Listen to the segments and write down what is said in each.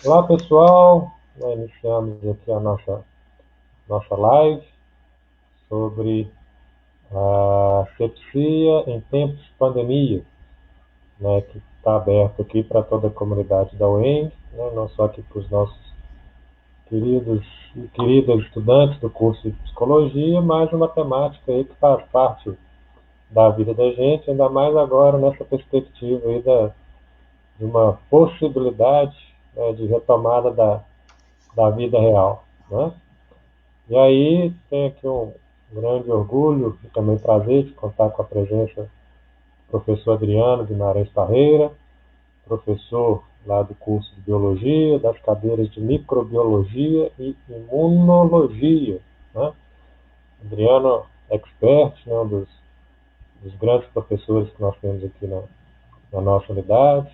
Olá pessoal, nós iniciamos aqui a nossa live sobre a sepsia em tempos de pandemia, né, que está aberto aqui para toda a comunidade da UEM, né, não só aqui para os nossos queridos e queridas estudantes do curso de psicologia, mas uma temática aí que faz parte da vida da gente, ainda mais agora nessa perspectiva aí de uma possibilidade, né, de retomada da vida real, né? E aí tem aqui um grande orgulho e também prazer de contar com a presença do professor Adriano Guimarães Parreira, professor lá do curso de Biologia, das cadeiras de Microbiologia e Imunologia, né? Adriano é expert, né, dos grandes professores que nós temos aqui na nossa unidade.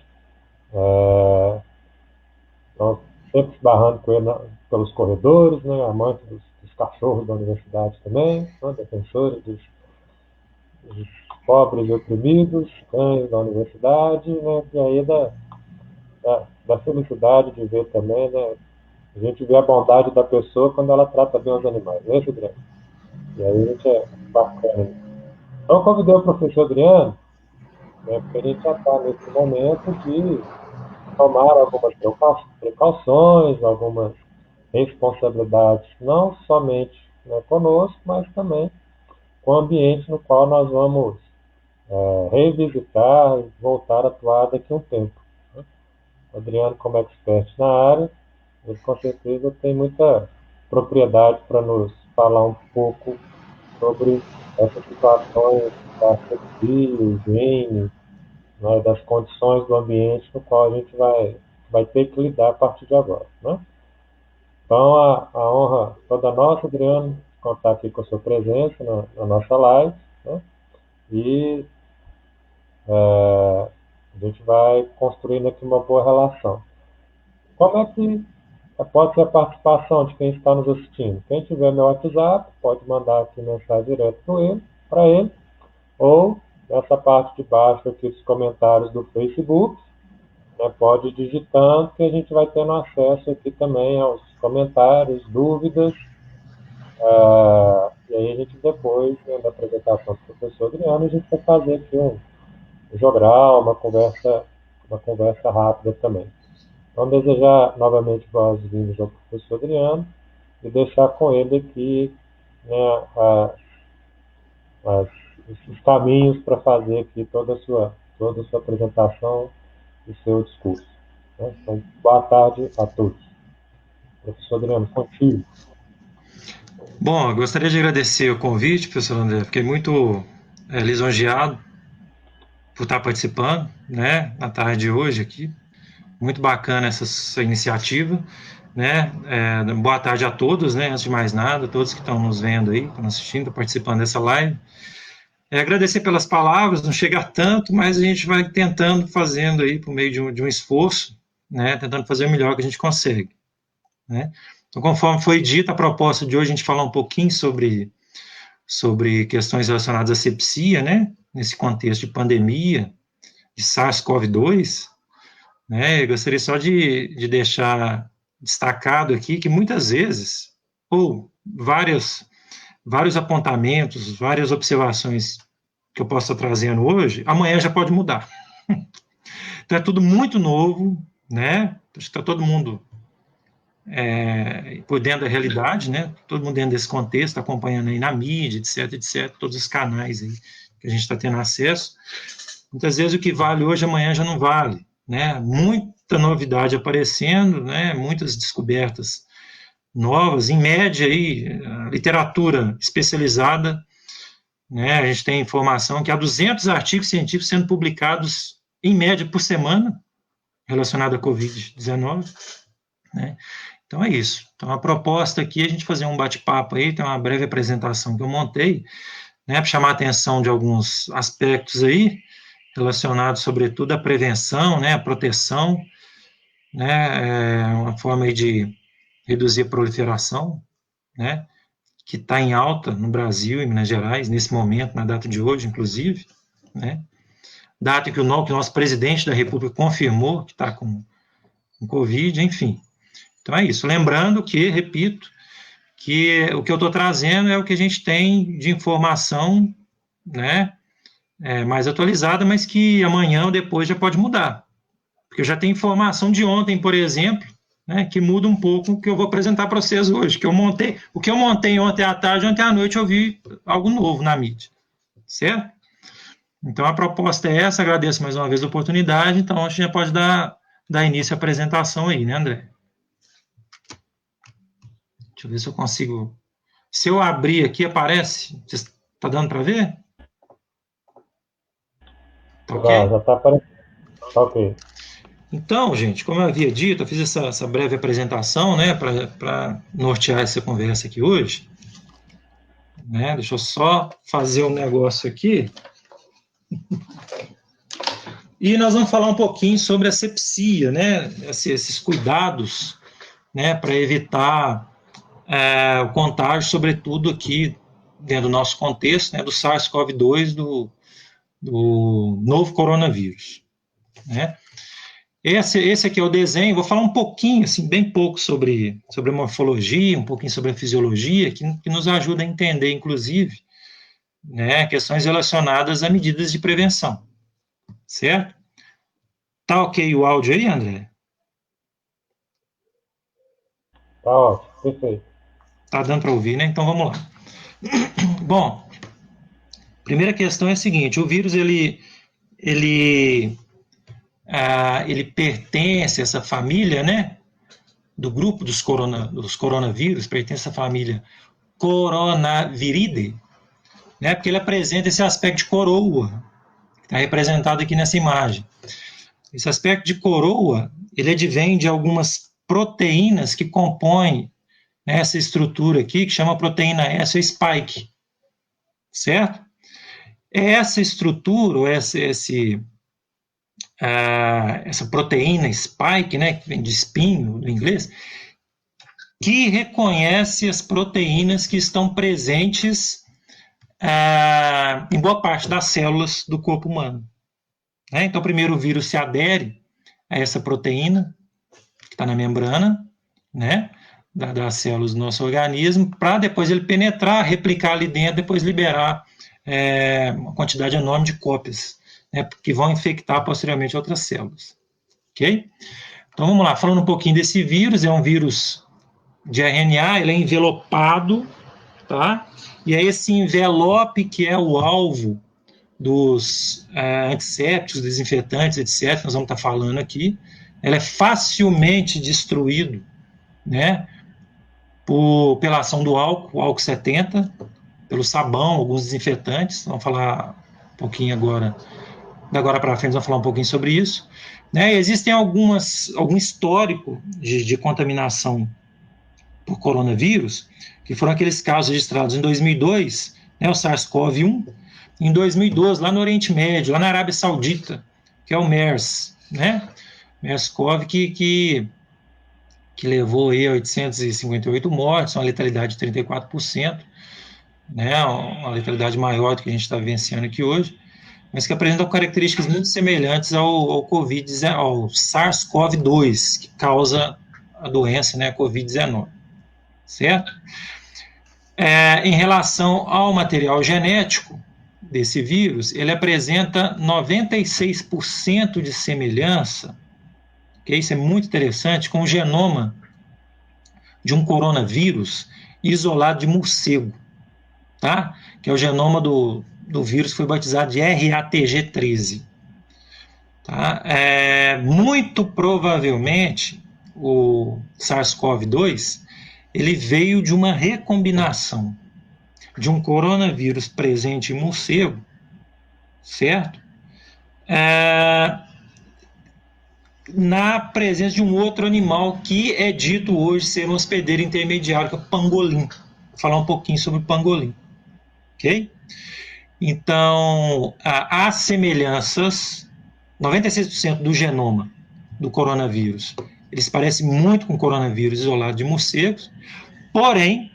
Nós sempre esbarrando com ele pelos corredores, né, amante dos cachorros da universidade também, né, defensores dos pobres e oprimidos, cães da universidade, né? E aí da felicidade de ver também, né? A gente vê a bondade da pessoa quando ela trata bem os animais, né, Adriano? E aí a gente é bacana. Então, eu convidei o professor Adriano, né, porque a gente já está nesse momento de tomar algumas precauções, algumas responsabilidades, não somente, né, conosco, mas também com o ambiente no qual nós vamos revisitar e voltar a atuar daqui a um tempo, né? O Adriano, como expert na área, ele com certeza tem muita propriedade para nos falar um pouco sobre essas situações da asepsia, higiene, né, das condições do ambiente no qual a gente vai ter que lidar a partir de agora, né? Então, a honra toda nossa, Adriano, contar aqui com a sua presença na nossa live, né? E a gente vai construindo aqui uma boa relação. Como é que pode ser a participação de quem está nos assistindo? Quem tiver meu WhatsApp, pode mandar aqui mensagem direto para ele, ou nessa parte de baixo aqui dos comentários do Facebook, né, pode ir digitando, que a gente vai tendo acesso aqui também aos comentários, dúvidas, e aí a gente depois, né, da apresentação do professor Adriano, a gente vai fazer aqui um jogral, uma conversa rápida também. Então, desejar novamente boas-vindas ao professor Adriano e deixar com ele aqui, né, as, os caminhos para fazer aqui toda a sua apresentação e seu discurso, né? Então, boa tarde a todos. Professor Adriano, contigo. Bom, eu gostaria de agradecer o convite, professor André. Fiquei muito lisonjeado por estar participando, né, na tarde de hoje aqui. Muito bacana essa iniciativa, né? Boa tarde a todos, né? Antes de mais nada, todos que estão nos vendo aí, estão assistindo, participando dessa live. Agradecer pelas palavras, não chega a tanto, mas a gente vai tentando, fazendo aí por meio de um esforço, né? Tentando fazer o melhor que a gente consegue, né? Então, conforme foi dito, a proposta de hoje a gente falar um pouquinho sobre questões relacionadas à sepsia, né? Nesse contexto de pandemia, de SARS-CoV-2, né? Eu gostaria só de deixar destacado aqui que muitas vezes, ou vários apontamentos, várias observações que eu posso estar trazendo hoje, amanhã já pode mudar. Então é tudo muito novo, né? Acho que está todo mundo por dentro da realidade, né? Todo mundo dentro desse contexto, acompanhando aí na mídia, etc, etc, todos os canais aí que a gente está tendo acesso. Muitas vezes o que vale hoje, amanhã já não vale, né? Muita novidade aparecendo, né? Muitas descobertas novas, em média aí, a literatura especializada, né? A gente tem informação que há 200 artigos científicos sendo publicados em média por semana relacionado à Covid-19, né? Então é isso. Então a proposta aqui é a gente fazer um bate-papo aí, tem uma breve apresentação que eu montei, né, para chamar a atenção de alguns aspectos aí, relacionados sobretudo à prevenção, né, à proteção, né, uma forma aí de reduzir a proliferação, né, que está em alta no Brasil e Minas Gerais, nesse momento, na data de hoje, inclusive, né, data em que o nosso presidente da República confirmou que está com com Covid, enfim. Então é isso. Lembrando que, repito, que o que eu estou trazendo é o que a gente tem de informação, né, mais atualizada, mas que amanhã ou depois já pode mudar. Porque eu já tenho informação de ontem, por exemplo, né, que muda um pouco o que eu vou apresentar para vocês hoje. O que eu montei ontem à tarde, ontem à noite eu vi algo novo na mídia. Certo? Então a proposta é essa, agradeço mais uma vez a oportunidade, então a gente já pode dar início à apresentação aí, né, André? Deixa eu ver se eu consigo. Se eu abrir aqui, aparece? Está dando para ver? Tá ok? Já está aparecendo. Tá ok. Então, gente, como eu havia dito, eu fiz essa breve apresentação, né, para nortear essa conversa aqui hoje. Né? Deixa eu só fazer um negócio aqui. E nós vamos falar um pouquinho sobre a sepsia, né, esses cuidados, né, para evitar o contágio, sobretudo aqui dentro do nosso contexto, né, do SARS-CoV-2, do novo coronavírus. Né? Esse aqui é o desenho, vou falar um pouquinho, assim, bem pouco sobre a morfologia, um pouquinho sobre a fisiologia, que nos ajuda a entender, inclusive, né, questões relacionadas a medidas de prevenção. Certo? Tá ok o áudio aí, André? Tá ótimo, perfeito. Tá dando para ouvir, né? Então vamos lá. Bom, primeira questão é a seguinte: o vírus ele pertence a essa família, né? Do grupo dos coronavírus, pertence à família Coronaviridae, né? Porque ele apresenta esse aspecto de coroa, que está representado aqui nessa imagem. Esse aspecto de coroa, ele advém de algumas proteínas que compõem essa estrutura aqui, que chama proteína S, spike, certo? Essa estrutura, ou essa proteína spike, né, que vem de espinho, no inglês, que reconhece as proteínas que estão presentes em boa parte das células do corpo humano. Né? Então, primeiro o vírus se adere a essa proteína, que está na membrana, né, das células do nosso organismo, para depois ele penetrar, replicar ali dentro, depois liberar uma quantidade enorme de cópias, né, que vão infectar posteriormente outras células. Ok? Então vamos lá, falando um pouquinho desse vírus, é um vírus de RNA, ele é envelopado, tá? E é esse envelope que é o alvo dos antissépticos, desinfetantes, etc., nós vamos estar falando aqui. Ele é facilmente destruído, né, pela ação do álcool 70, pelo sabão, alguns desinfetantes. Vamos falar um pouquinho agora, da agora para frente, vamos falar um pouquinho sobre isso. Né? Existem algum histórico de contaminação por coronavírus, que foram aqueles casos registrados em 2002, né, o SARS-CoV-1, em 2012, lá no Oriente Médio, lá na Arábia Saudita, que é o MERS, né? MERS-CoV, que levou aí a 858 mortes, uma letalidade de 34%, né? Uma letalidade maior do que a gente está vivenciando aqui hoje, mas que apresentam características muito semelhantes ao SARS-CoV-2, que causa a doença, né, a Covid-19, certo? Em relação ao material genético desse vírus, ele apresenta 96% de semelhança, okay? Isso é muito interessante, com o genoma de um coronavírus isolado de morcego, tá? Que é o genoma do vírus que foi batizado de RATG13. Tá? Muito provavelmente, o SARS-CoV-2 ele veio de uma recombinação de um coronavírus presente em morcego, certo? Na presença de um outro animal que é dito hoje ser um hospedeiro intermediário, que é o pangolim. Vou falar um pouquinho sobre o pangolim. Ok? Então, há semelhanças, 96% do genoma do coronavírus, eles parecem muito com o coronavírus isolado de morcegos, porém,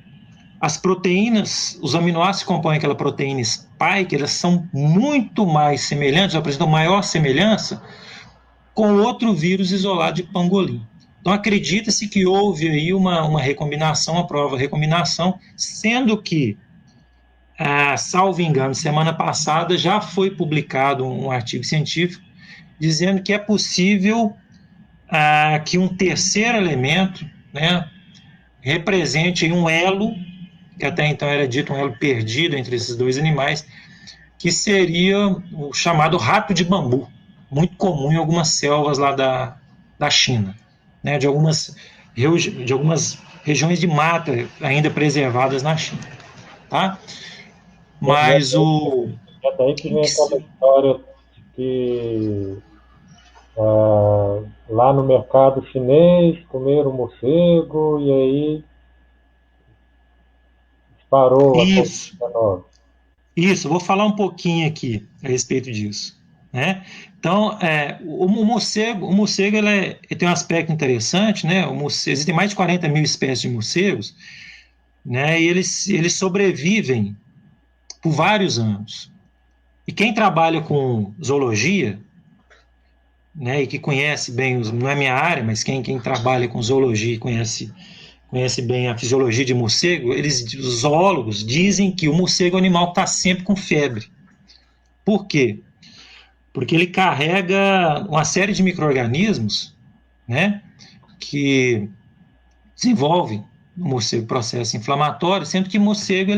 as proteínas, os aminoácidos que compõem aquela proteína spike, elas são muito mais semelhantes, apresentam maior semelhança com outro vírus isolado de pangolim. Então, acredita-se que houve aí uma recombinação, uma prova recombinação, sendo que, salvo engano, semana passada já foi publicado um artigo científico dizendo que é possível que um terceiro elemento, né, represente um elo, que até então era dito um elo perdido entre esses dois animais, que seria o chamado rato de bambu, muito comum em algumas selvas lá da China, né, de algumas regiões de mata ainda preservadas na China. Tá? Mas é daí que vem aquela história de que lá no mercado chinês comeram morcego e aí disparou a Covid-19. Isso, vou falar um pouquinho aqui a respeito disso. Né? Então, o morcego ele tem um aspecto interessante, né? Existem mais de 40 mil espécies de morcegos, né? E eles sobrevivem por vários anos. E quem trabalha com zoologia, né, e que conhece bem, não é minha área, mas quem trabalha com zoologia e conhece bem a fisiologia de morcego, os zoólogos dizem que o morcego é um animal que está sempre com febre. Por quê? Porque ele carrega uma série de micro-organismos, né, que desenvolvem no morcego processo inflamatório, sendo que o morcego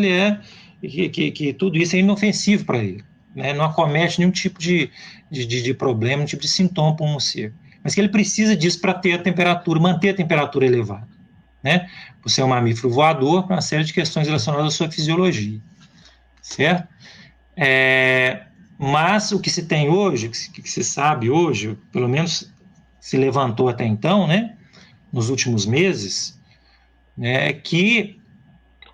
que tudo isso é inofensivo para ele, né, não acomete nenhum tipo de problema, nenhum tipo de sintoma para o morcego, mas que ele precisa disso para manter a temperatura elevada, né, por ser um mamífero voador, para uma série de questões relacionadas à sua fisiologia, certo? Mas o que se tem hoje, o que se sabe hoje, pelo menos se levantou até então, né, nos últimos meses, né, é que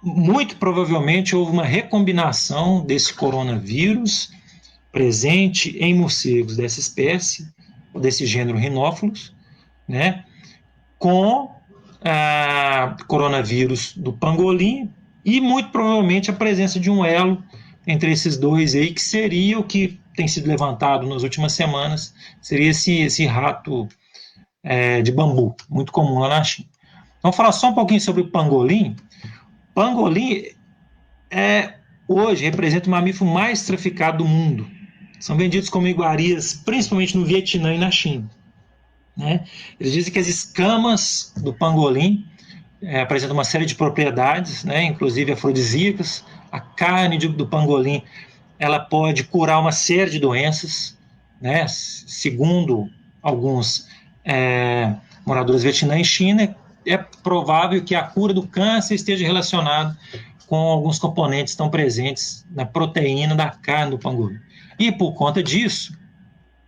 muito provavelmente houve uma recombinação desse coronavírus presente em morcegos dessa espécie, desse gênero Rhinophilus, né, com coronavírus do pangolim e muito provavelmente a presença de um elo entre esses dois aí, que seria o que tem sido levantado nas últimas semanas, seria esse rato de bambu, muito comum lá na China. Então, vou falar só um pouquinho sobre o pangolim. Pangolim hoje representa o mamífero mais traficado do mundo. São vendidos como iguarias, principalmente no Vietnã e na China. Né? Eles dizem que as escamas do pangolim apresentam uma série de propriedades, né, inclusive afrodisíacas. A carne do pangolim ela pode curar uma série de doenças, né, segundo alguns moradores do Vietnã e China. É provável que a cura do câncer esteja relacionada com alguns componentes que estão presentes na proteína da carne do pangolim. E por conta disso,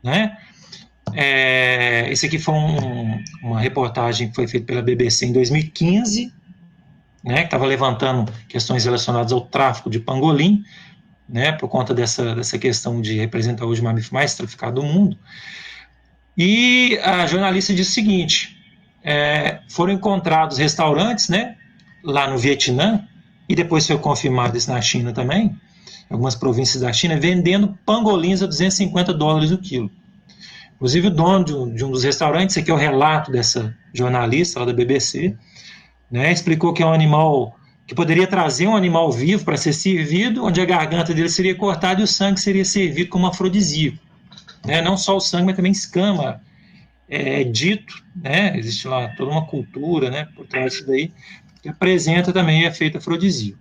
né, esse aqui foi uma reportagem que foi feita pela BBC em 2015, né, que estava levantando questões relacionadas ao tráfico de pangolim, né, por conta dessa questão de representar hoje o mamífero mais traficado do mundo. E a jornalista disse o seguinte: foram encontrados restaurantes, né, lá no Vietnã, e depois foi confirmado isso na China também, em algumas províncias da China, vendendo pangolins a $250 o quilo. Inclusive o dono de um dos restaurantes, esse aqui é o relato dessa jornalista lá da BBC, né, explicou que é um animal que poderia trazer um animal vivo para ser servido, onde a garganta dele seria cortada e o sangue seria servido como afrodisíaco. Né, não só o sangue, mas também escama, dito, né, existe lá toda uma cultura, né, por trás disso daí, que apresenta também efeito afrodisíaco.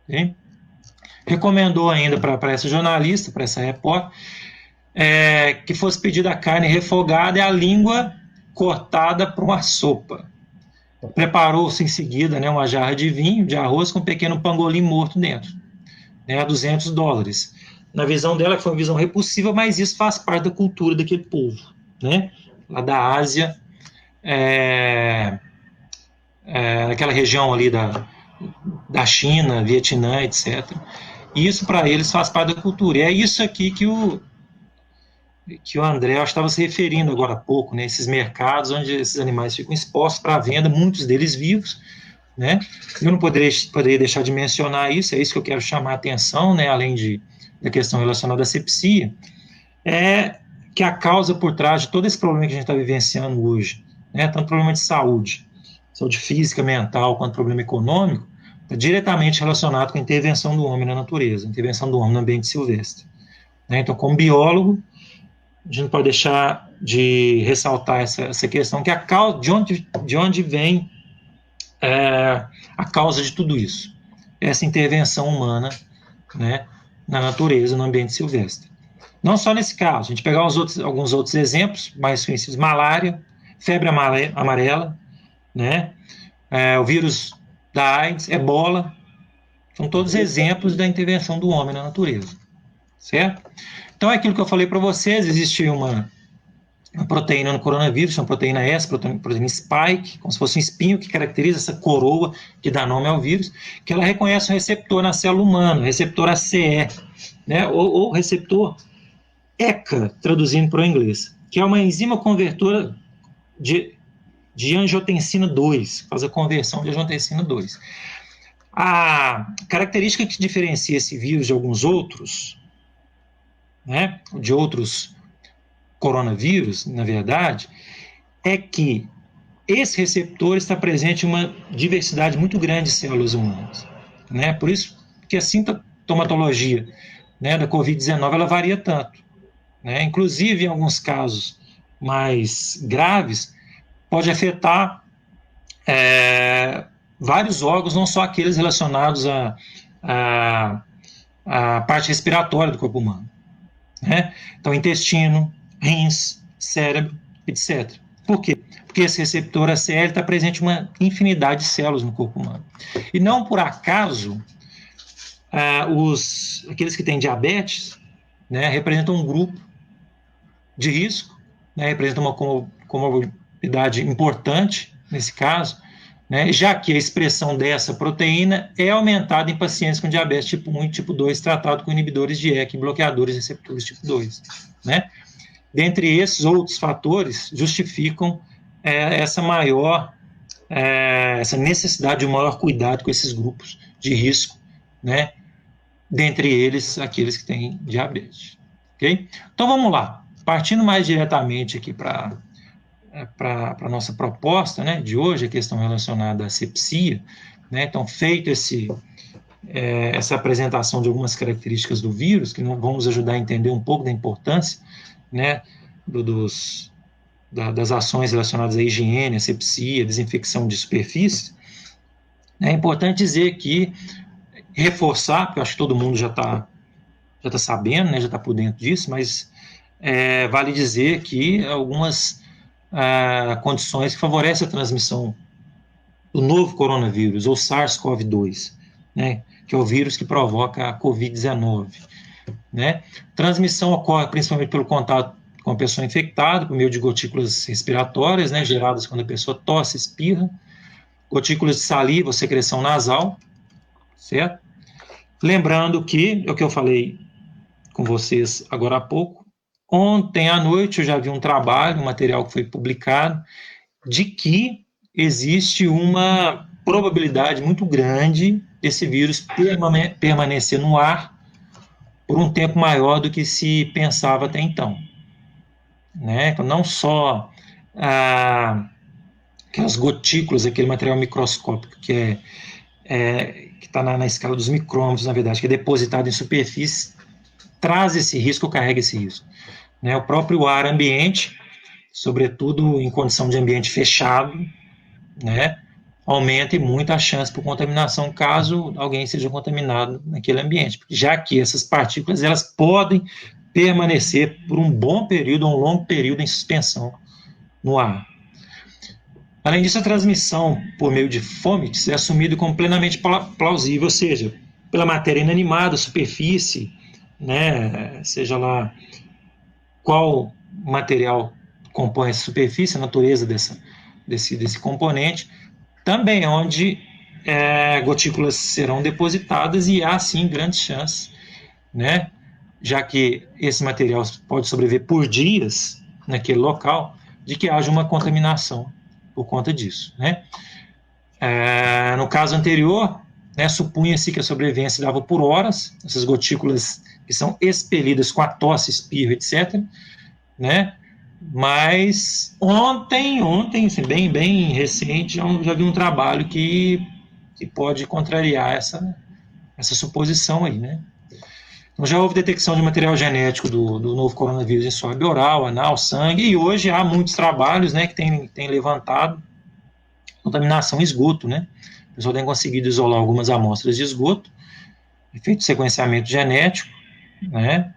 Okay? Recomendou ainda para essa jornalista, para essa repórter, que fosse pedida a carne refogada e a língua cortada para uma sopa. Preparou-se em seguida, né, uma jarra de vinho, de arroz com um pequeno pangolim morto dentro, né, a $200. Na visão dela, foi uma visão repulsiva, mas isso faz parte da cultura daquele povo, né, lá da Ásia, naquela região ali da China, Vietnã, etc. E isso para eles faz parte da cultura. E é isso aqui que o André estava se referindo agora há pouco, né? Esses mercados onde esses animais ficam expostos para venda, muitos deles vivos, né? Eu não poderia deixar de mencionar isso, é isso que eu quero chamar a atenção, né? Além da questão relacionada à sepsia, que a causa por trás de todo esse problema que a gente está vivenciando hoje, né, tanto problema de saúde física, mental, quanto problema econômico, está diretamente relacionado com a intervenção do homem na natureza, a intervenção do homem no ambiente silvestre. Né? Então, como biólogo, a gente não pode deixar de ressaltar essa questão, que é a causa, de onde vem a causa de tudo isso, essa intervenção humana, né, na natureza, no ambiente silvestre. Não só nesse caso, a gente pegar alguns outros exemplos mais conhecidos: malária, febre amarela, né, o vírus da AIDS, ebola, são todos exemplos da intervenção do homem na natureza, certo? Então, é aquilo que eu falei para vocês: existe uma proteína no coronavírus, uma proteína S, proteína spike, como se fosse um espinho que caracteriza essa coroa que dá nome ao vírus, que ela reconhece um receptor na célula humana, receptor ACE, né, ou receptor ECA, traduzindo para o inglês, que é uma enzima convertora de angiotensina 2, faz a conversão de angiotensina 2. A característica que diferencia esse vírus de alguns outros, né, de outros coronavírus, na verdade, é que esse receptor está presente em uma diversidade muito grande de células humanas, né? Por isso que a sintomatologia, né, da Covid-19 ela varia tanto, né? Inclusive, em alguns casos mais graves, pode afetar vários órgãos, não só aqueles relacionados à parte respiratória do corpo humano, né? Então, intestino, rins, cérebro, etc. Por quê? Porque esse receptor ACL está presente em uma infinidade de células no corpo humano. E não por acaso, aqueles que têm diabetes, né, representam um grupo de risco, né, representam uma comorbidade importante nesse caso, né, já que a expressão dessa proteína é aumentada em pacientes com diabetes tipo 1 e tipo 2, tratado com inibidores de ECA e bloqueadores receptores tipo 2. Né? Dentre esses outros fatores, justificam essa necessidade de um maior cuidado com esses grupos de risco, né? Dentre eles, aqueles que têm diabetes. Okay? Então, vamos lá. Partindo mais diretamente aqui para a nossa proposta, né, de hoje, a questão relacionada à sepsia, né? Então, feito essa apresentação de algumas características do vírus, que vão nos ajudar a entender um pouco da importância, né, das ações relacionadas à higiene, asepsia, desinfecção de superfícies, é importante dizer que, reforçar, porque eu acho que todo mundo já está sabendo, né, já está por dentro disso, mas vale dizer que algumas condições que favorecem a transmissão do novo coronavírus, ou SARS-CoV-2, né, que é o vírus que provoca a Covid-19. Né? Transmissão ocorre principalmente pelo contato com a pessoa infectada, por meio de gotículas respiratórias, né, geradas quando a pessoa tosse, espirra, gotículas de saliva ou secreção nasal, certo? Lembrando que, é o que eu falei com vocês agora há pouco, ontem à noite eu já vi um trabalho, um material que foi publicado, de que existe uma probabilidade muito grande desse vírus permanecer no ar por um tempo maior do que se pensava até então. Né? Então, não só aquelas gotículas, aquele material microscópico que está na escala dos micrômetros, na verdade, que é depositado em superfície, traz esse risco, carrega esse risco. Né? O próprio ar ambiente, sobretudo em condição de ambiente fechado, né, aumenta muito a chance por contaminação caso alguém seja contaminado naquele ambiente, já que essas partículas elas podem permanecer por um bom período, um longo período em suspensão no ar. Além disso, a transmissão por meio de fomites é assumida como plenamente plausível, ou seja, pela matéria inanimada, superfície, né, seja lá qual material compõe essa superfície, a natureza desse componente, também onde gotículas serão depositadas e há, sim, grandes chances, né, já que esse material pode sobreviver por dias naquele local, de que haja uma contaminação por conta disso. Né? No caso anterior, né, supunha-se que a sobrevivência dava por horas, essas gotículas que são expelidas com a tosse, espirro, etc., né, Mas ontem assim, bem recente, já vi um trabalho que pode contrariar essa suposição aí, né? Então já houve detecção de material genético do novo coronavírus em swab oral, anal, sangue, e hoje há muitos trabalhos, né, que têm levantado contaminação em esgoto, né? O pessoal tem conseguido isolar algumas amostras de esgoto, feito sequenciamento genético, né?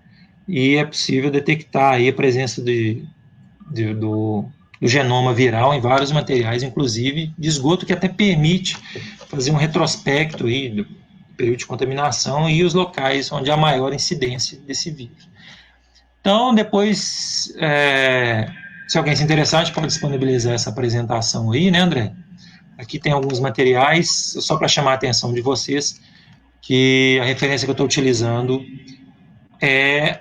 E é possível detectar aí a presença do genoma viral em vários materiais, inclusive de esgoto, que até permite fazer um retrospecto aí do período de contaminação e os locais onde há maior incidência desse vírus. Então, depois, se alguém se interessar, a gente pode disponibilizar essa apresentação aí, né, André? Aqui tem alguns materiais, só para chamar a atenção de vocês, que a referência que eu estou utilizando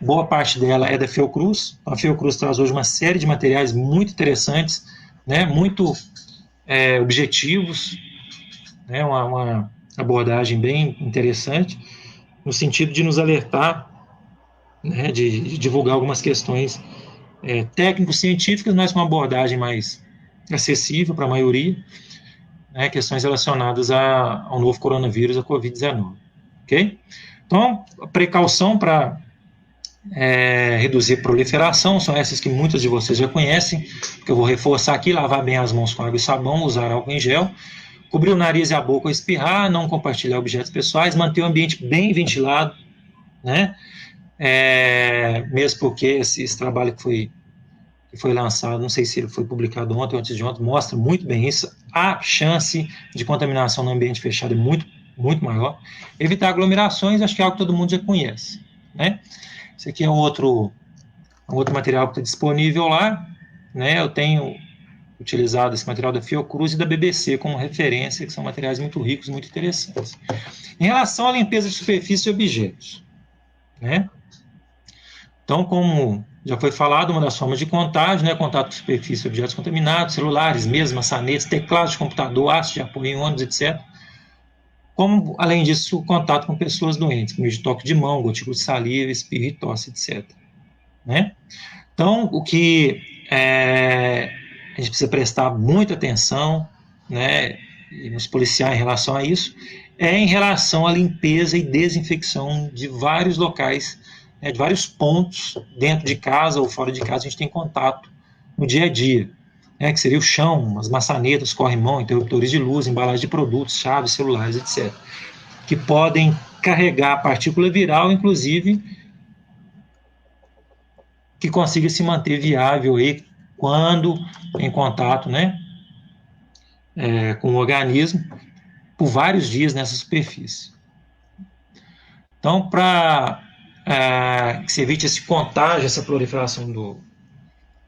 boa parte dela é da Fiocruz. A Fiocruz traz hoje uma série de materiais muito interessantes, né, muito objetivos, né, uma abordagem bem interessante, no sentido de nos alertar, né, de divulgar algumas questões técnico-científicas, mas com uma abordagem mais acessível para a maioria, né, questões relacionadas ao novo coronavírus, a Covid-19. Ok? Então, a precaução para reduzir a proliferação são essas que muitas de vocês já conhecem, que eu vou reforçar aqui: lavar bem as mãos com água e sabão, usar álcool em gel, cobrir o nariz e a boca ao espirrar, não compartilhar objetos pessoais, manter o ambiente bem ventilado, né? Mesmo porque esse trabalho que foi lançado, não sei se ele foi publicado ontem ou antes de ontem, mostra muito bem isso. A chance de contaminação no ambiente fechado é muito, muito maior. Evitar aglomerações, acho que é algo que todo mundo já conhece, né? Esse aqui é um outro material que está disponível lá, né? Eu tenho utilizado esse material da Fiocruz e da BBC como referência, que são materiais muito ricos, muito interessantes. Em relação à limpeza de superfície e objetos, né? Então, como já foi falado, uma das formas de contágio, né, contato com superfície e objetos contaminados, celulares, mesas, maçanetas, teclados de computador, hastes de apoio em ônibus, etc. Como, além disso, o contato com pessoas doentes, por meio de toque de mão, gotícula de saliva, espirro e tosse, etc. Né? Então, o que a gente precisa prestar muita atenção, né, e nos policiar em relação a isso, em relação à limpeza e desinfecção de vários locais, né, de vários pontos dentro de casa ou fora de casa, a gente tem contato no dia a dia, né, que seria o chão, as maçanetas, corrimão, interruptores de luz, embalagem de produtos, chaves, celulares, etc., que podem carregar partícula viral, inclusive, que consiga se manter viável aí quando em contato, né, com o organismo por vários dias nessa superfície. Então, para que se evite esse contágio, essa proliferação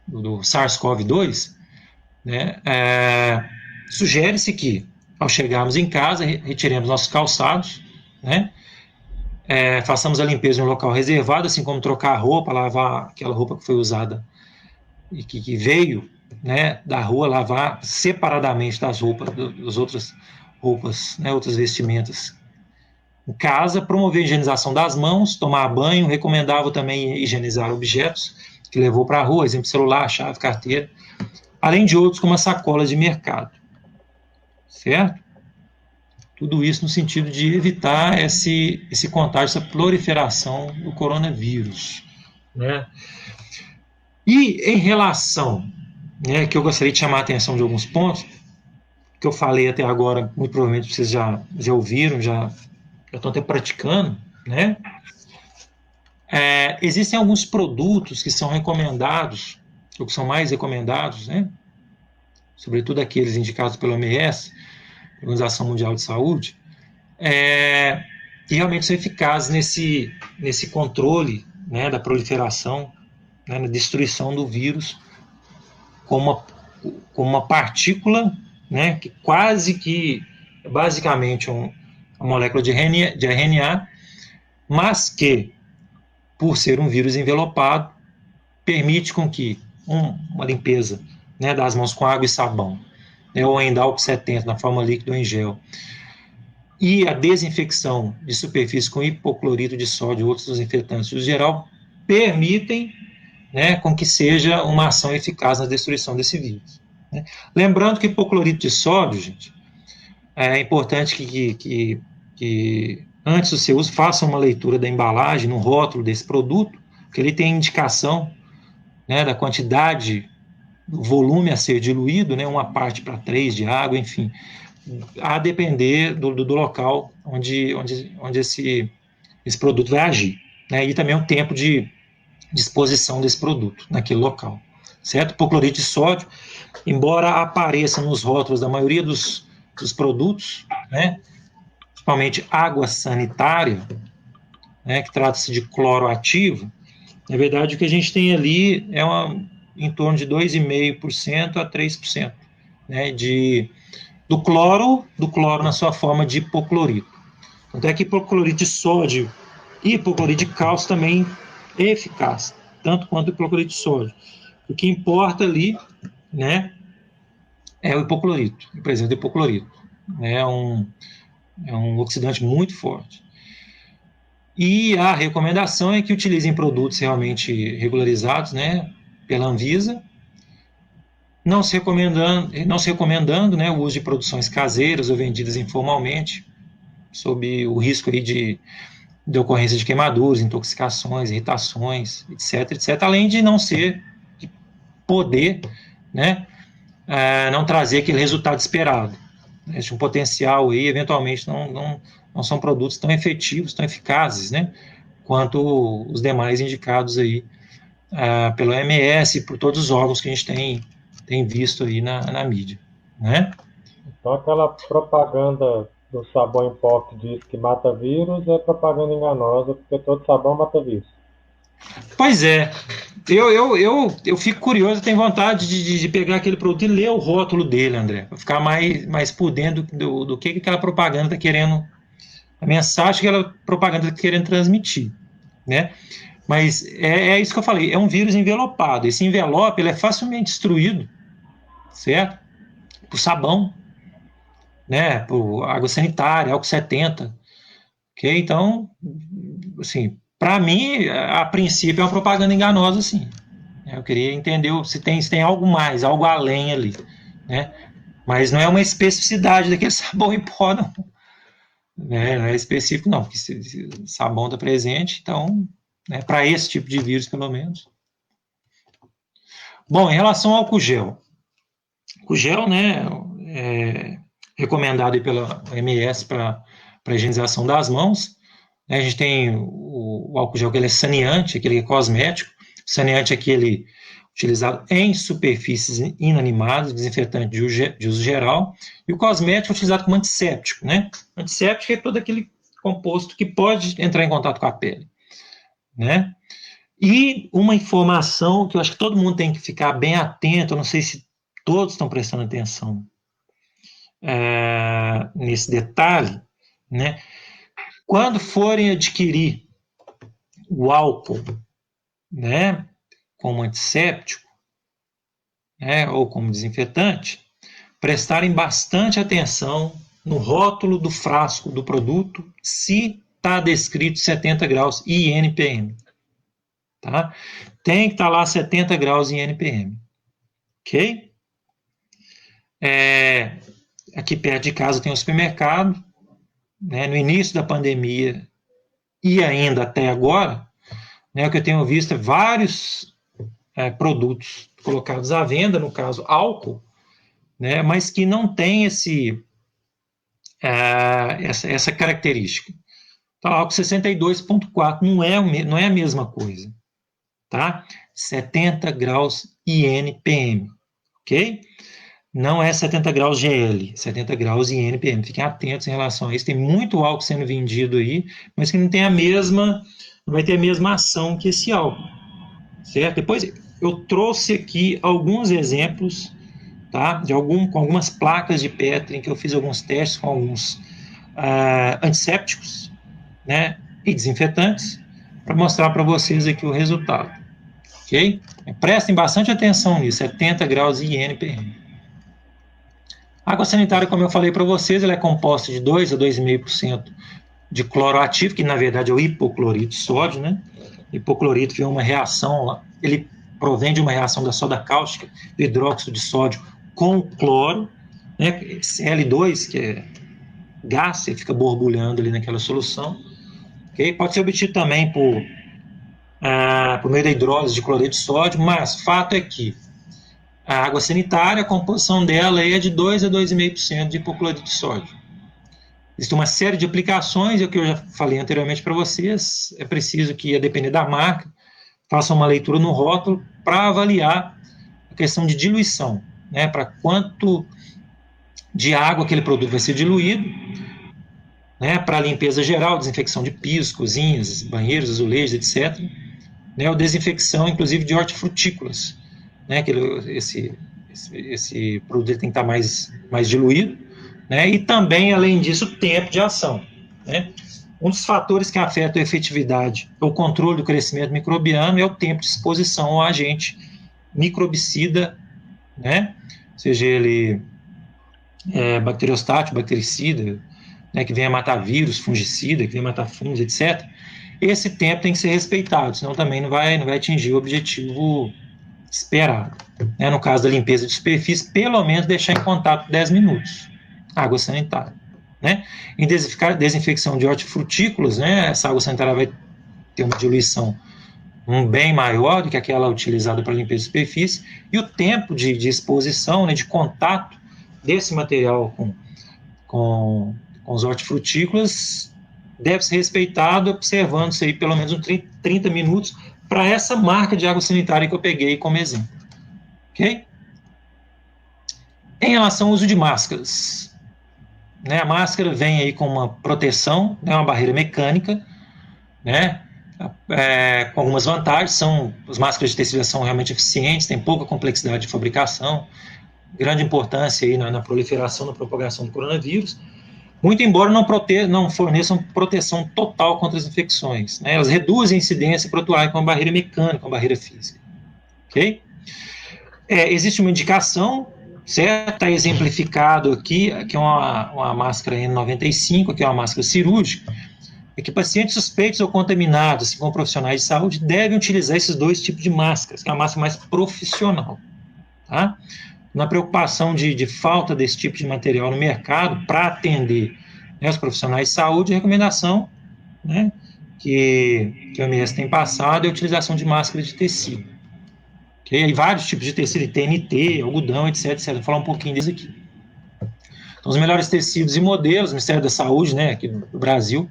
do SARS-CoV-2, né, sugere-se que, ao chegarmos em casa, retiremos nossos calçados, né, façamos a limpeza em um local reservado, assim como trocar a roupa, lavar aquela roupa que foi usada e que veio, né, da rua, lavar separadamente das outras roupas, né, outras vestimentas em casa, promover a higienização das mãos, tomar banho, recomendável também higienizar objetos que levou para a rua, exemplo, celular, chave, carteira, além de outros como a sacola de mercado, certo? Tudo isso no sentido de evitar esse contágio, essa proliferação do coronavírus, né? E em relação, né, que eu gostaria de chamar a atenção de alguns pontos, que eu falei até agora, muito provavelmente vocês já ouviram, já estão até praticando, né? Existem alguns produtos que são recomendados, ou que são mais recomendados, né? Sobretudo aqueles indicados pela OMS, Organização Mundial de Saúde, que realmente são eficazes nesse controle, né, da proliferação, né, na destruição do vírus, como uma partícula, né, que quase que, basicamente, uma molécula de RNA, mas que, por ser um vírus envelopado, permite com que uma limpeza, né, das mãos com água e sabão, né, ou ainda álcool 70 na forma líquida ou em gel, e a desinfecção de superfície com hipoclorito de sódio e outros desinfetantes, em geral, permitem né, com que seja uma ação eficaz na destruição desse vírus. Né? Lembrando que hipoclorito de sódio, gente, é importante que antes do seu uso faça uma leitura da embalagem, no rótulo desse produto, porque ele tem indicação, né, da quantidade, do volume a ser diluído, né, 1:3 de água, enfim, a depender do local onde esse produto vai agir. Né, e também o tempo de disposição desse produto naquele local. Certo? Hipoclorito de sódio, embora apareça nos rótulos da maioria dos produtos, né, principalmente água sanitária, né, que trata-se de cloro ativo, na verdade o que a gente tem ali é em torno de 2,5% a 3%, né, do cloro na sua forma de hipoclorito. Tanto é que hipoclorito de sódio e hipoclorito de cálcio também é eficaz, tanto quanto o hipoclorito de sódio. O que importa ali, né, é o hipoclorito, o presente do hipoclorito. É um oxidante muito forte. E a recomendação é que utilizem produtos realmente regularizados, né, pela Anvisa, não se recomendando, né, o uso de produções caseiras ou vendidas informalmente, sob o risco aí de ocorrência de queimaduras, intoxicações, irritações, etc., além de não poder, né, não trazer aquele resultado esperado. Existe um potencial aí, eventualmente não são produtos tão efetivos, tão eficazes, né, quanto os demais indicados aí pelo OMS e por todos os órgãos que a gente tem visto aí na mídia, né? Então aquela propaganda do sabão em pó que diz que mata vírus é propaganda enganosa, porque todo sabão mata vírus. Pois é, eu fico curioso, tenho vontade de pegar aquele produto e ler o rótulo dele, André, para ficar mais por dentro do que aquela propaganda está querendo, a mensagem que aquela propaganda está querendo transmitir, né? Mas é isso que eu falei, é um vírus envelopado. Esse envelope ele é facilmente destruído, certo? Por sabão, né? Por água sanitária, álcool 70. Ok? Então, assim, para mim, a princípio é uma propaganda enganosa, sim. Eu queria entender se tem algo mais, algo além ali, né? Mas não é uma especificidade daquele sabão em pó, não. Né? Não é específico, não, porque se sabão está presente, então, né, para esse tipo de vírus, pelo menos. Bom, em relação ao álcool gel. O gel, né, é recomendado pela OMS para a higienização das mãos. A gente tem o álcool gel que ele é saneante, aquele é cosmético. Saneante é aquele utilizado em superfícies inanimadas, desinfetante de uso geral. E o cosmético é utilizado como antisséptico, né? Antisséptico é todo aquele composto que pode entrar em contato com a pele, né? E uma informação que eu acho que todo mundo tem que ficar bem atento, eu não sei se todos estão prestando atenção nesse detalhe, né? Quando forem adquirir o álcool, né, como antisséptico, né, ou como desinfetante, prestarem bastante atenção no rótulo do frasco do produto, se está descrito 70 graus INPM. Tá? Tem que estar lá 70 graus INPM. Ok? Aqui perto de casa tem um supermercado, né, no início da pandemia e ainda até agora, né, o que eu tenho visto é vários produtos colocados à venda, no caso álcool, né, mas que não tem essa característica. Então, álcool 62,4 não é a mesma coisa, tá? 70 graus INPM, ok? Não é 70 graus GL, 70 graus INPM. Fiquem atentos em relação a isso. Tem muito álcool sendo vendido aí, mas que não vai ter a mesma ação que esse álcool, certo? Depois eu trouxe aqui alguns exemplos, tá? Com algumas placas de Petri, em que eu fiz alguns testes com alguns antissépticos, né, e desinfetantes, para mostrar para vocês aqui o resultado, ok? Prestem bastante atenção nisso, 70 graus INPM. A água sanitária, como eu falei para vocês, ela é composta de 2 a 2,5% de cloro ativo, que na verdade é o hipoclorito de sódio, né? Hipoclorito é uma reação lá, ele provém de uma reação da soda cáustica, do hidróxido de sódio com cloro, né? Cl2, que é gás, ele fica borbulhando ali naquela solução. Okay? Pode ser obtido também por meio da hidrólise de cloreto de sódio, mas fato é que a água sanitária, a composição dela é de 2 a 2,5% de hipoclorito de sódio. Existe uma série de aplicações, é o que eu já falei anteriormente para vocês, é preciso que, a depender da marca, façam uma leitura no rótulo para avaliar a questão de diluição, né, para quanto de água aquele produto vai ser diluído, né, para a limpeza geral, desinfecção de pisos, cozinhas, banheiros, azulejos, etc., né, ou desinfecção, inclusive, de hortifrutícolas, né, esse produto tem que estar mais diluído, né, e também, além disso, o tempo de ação, né. Um dos fatores que afeta a efetividade ou controle do crescimento microbiano é o tempo de exposição ao agente microbicida, né, seja ele bacteriostático, bactericida, né, que venha matar vírus, fungicida, que venha matar fungos, etc. Esse tempo tem que ser respeitado, senão também não vai atingir o objetivo esperado. Né? No caso da limpeza de superfície, pelo menos deixar em contato 10 minutos. Água sanitária. Né? Em desinfecção de hortifrutícolas, né, essa água sanitária vai ter uma diluição bem maior do que aquela utilizada para limpeza de superfície, e o tempo de exposição, né, de contato desse material com os hortifrutícolas deve ser respeitado, observando-se aí pelo menos 30 minutos para essa marca de água sanitária que eu peguei como exemplo. Ok? Em relação ao uso de máscaras, né, a máscara vem aí com uma proteção, né, uma barreira mecânica, né, com algumas vantagens. As máscaras de tecido são realmente eficientes, têm pouca complexidade de fabricação, grande importância aí na proliferação, na propagação do coronavírus, muito embora não forneçam proteção total contra as infecções. Né? Elas reduzem a incidência para atuar com uma barreira mecânica, uma barreira física. Okay? Existe uma indicação, certo? Está exemplificado aqui, que é uma máscara N95, que é uma máscara cirúrgica, é que pacientes suspeitos ou contaminados, assim como profissionais de saúde, devem utilizar esses dois tipos de máscaras, que é a máscara mais profissional. Tá? Na preocupação de falta desse tipo de material no mercado para atender, né, os profissionais de saúde, a recomendação, né, que o OMS tem passado é a utilização de máscara de tecido. Okay? Aí vários tipos de tecido, TNT, algodão, etc. Vou falar um pouquinho deles aqui. Então, os melhores tecidos e modelos, o Ministério da Saúde, né, aqui no Brasil,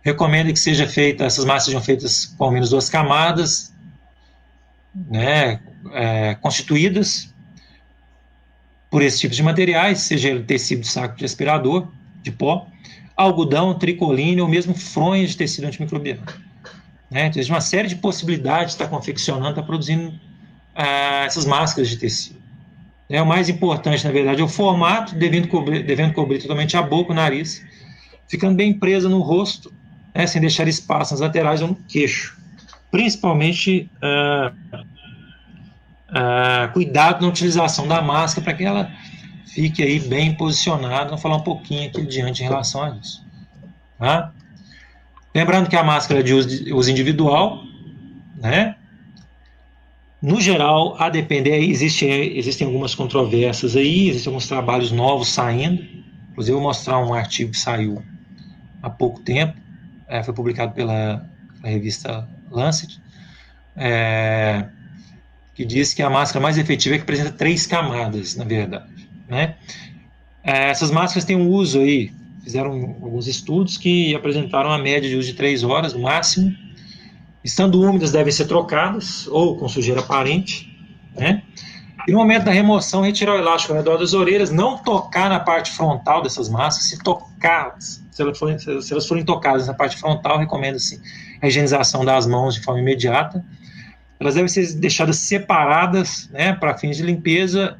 recomenda que essas máscaras sejam feitas com ao menos 2 camadas, né, constituídas por esse tipo de materiais, seja ele tecido de saco de aspirador, de pó, algodão, tricoline ou mesmo fronha de tecido antimicrobiano. Né? Então, existe uma série de possibilidades de estar confeccionando, estar produzindo essas máscaras de tecido. O mais importante, na verdade, é o formato, devendo cobrir totalmente a boca, o nariz, ficando bem presa no rosto, né, sem deixar espaço nas laterais ou no queixo. Principalmente cuidado na utilização da máscara para que ela fique aí bem posicionada. Vamos falar um pouquinho aqui adiante em relação a isso. Tá? Lembrando que a máscara é de uso individual, né? No geral, a depender, existem algumas controvérsias aí, existem alguns trabalhos novos saindo. Inclusive, eu vou mostrar um artigo que saiu há pouco tempo, foi publicado pela revista Lancet, que diz que a máscara mais efetiva é que apresenta 3 camadas, na verdade. Né? Essas máscaras têm um uso aí, fizeram alguns estudos que apresentaram a média de uso de 3 horas, no máximo. Estando úmidas, devem ser trocadas, ou com sujeira aparente. Né? E no momento da remoção, retirar o elástico ao redor das orelhas, não tocar na parte frontal dessas máscaras, se elas forem tocadas na parte frontal, recomenda-se a higienização das mãos de forma imediata. Elas devem ser deixadas separadas, né, para fins de limpeza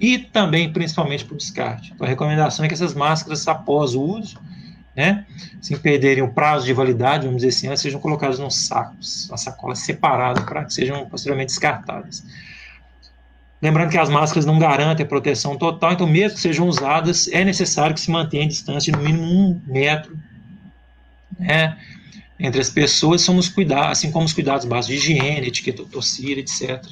e também, principalmente, para o descarte. Então, a recomendação é que essas máscaras, após o uso, né, sem perderem o prazo de validade, vamos dizer assim, elas sejam colocadas nos sacos, uma sacola separada para que sejam posteriormente descartadas. Lembrando que as máscaras não garantem a proteção total, então, mesmo que sejam usadas, é necessário que se mantenha a distância de no mínimo 1 metro, né, entre as pessoas, assim como os cuidados básicos de higiene, etiqueta, tossir, etc.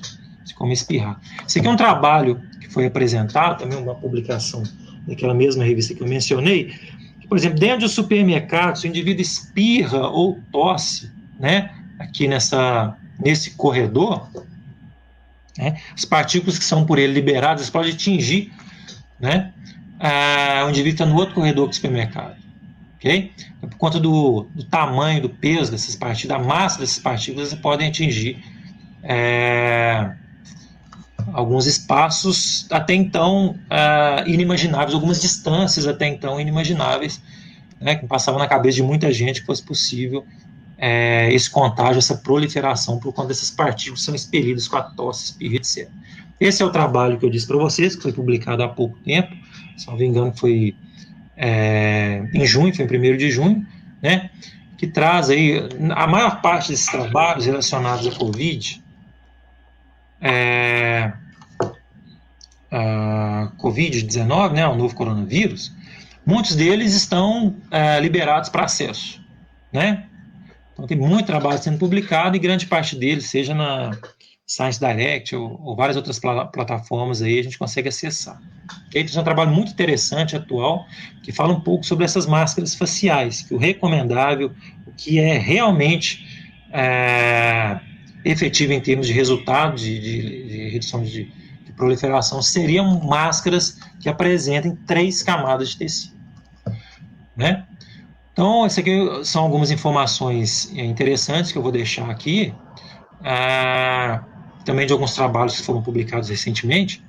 como espirrar. Esse aqui é um trabalho que foi apresentado, também uma publicação daquela mesma revista que eu mencionei, que, por exemplo, dentro do supermercado, se o indivíduo espirra ou tosse, né, aqui nesse corredor, né, as partículas que são por ele liberadas podem atingir, né, o indivíduo está no outro corredor do supermercado. Okay? Por conta do tamanho, do peso dessas partículas, da massa dessas partículas, podem atingir alguns espaços até então inimagináveis, algumas distâncias até então inimagináveis, né, que passavam na cabeça de muita gente que fosse possível esse contágio, essa proliferação por conta dessas partículas que são expelidas com a tosse, espirro, etc. Esse é o trabalho que eu disse para vocês, que foi publicado há pouco tempo, se não me engano foi em junho, foi em 1º de junho, né, que traz aí a maior parte desses trabalhos relacionados à Covid, Covid-19, né, o novo coronavírus, muitos deles estão liberados para acesso, né? Então tem muito trabalho sendo publicado e grande parte deles, seja na Science Direct ou várias outras plataformas aí, a gente consegue acessar. Okay? Então é um trabalho muito interessante, atual, que fala um pouco sobre essas máscaras faciais, que o recomendável, o que é realmente efetivo em termos de resultado, de redução de proliferação, seriam máscaras que apresentem 3 camadas de tecido, né? Então, essas aqui são algumas informações interessantes que eu vou deixar aqui, também de alguns trabalhos que foram publicados recentemente,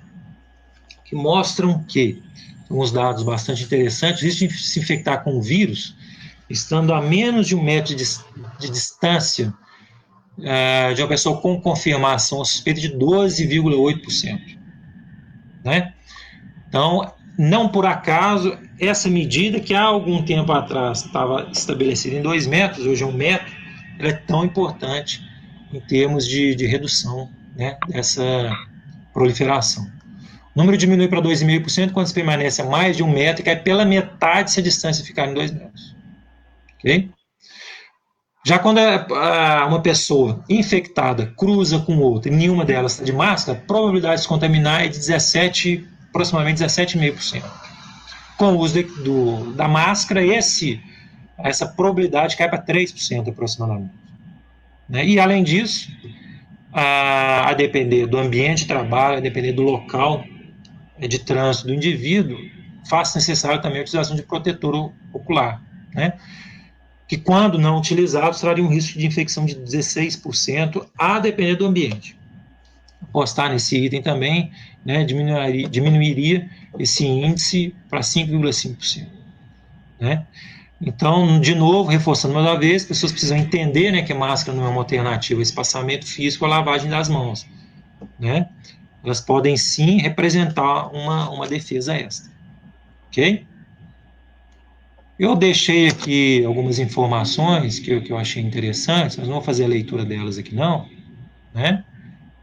que mostram que, alguns dados bastante interessantes, existe se infectar com o vírus, estando a menos de 1 metro de distância de uma pessoa com confirmação ou suspeita de 12,8%. Né? Então, não por acaso, essa medida que há algum tempo atrás estava estabelecida em 2 metros, hoje é 1 metro, ela é tão importante em termos de redução, né, dessa proliferação. O número diminui para 2,5% quando se permanece a mais de 1 metro e cai pela metade se a distância ficar em 2 metros. Ok? Já quando uma pessoa infectada cruza com outra e nenhuma delas está de máscara, a probabilidade de se contaminar é de aproximadamente 17,5%. Com o uso da máscara, essa probabilidade cai para 3% aproximadamente. Né? E, além disso, a depender do ambiente de trabalho, a depender do local de trânsito do indivíduo, faz necessário também a utilização de protetor ocular, né? Que, quando não utilizados, traria um risco de infecção de 16%, a depender do ambiente. Apostar nesse item também, né, diminuiria esse índice para 5,5%. Né? Então, de novo, reforçando mais uma vez, as pessoas precisam entender, né, que a máscara não é uma alternativa a espaçamento físico ou lavagem das mãos. Né? Elas podem sim representar uma defesa extra. Ok? Eu deixei aqui algumas informações que eu achei interessantes, mas não vou fazer a leitura delas aqui não, né?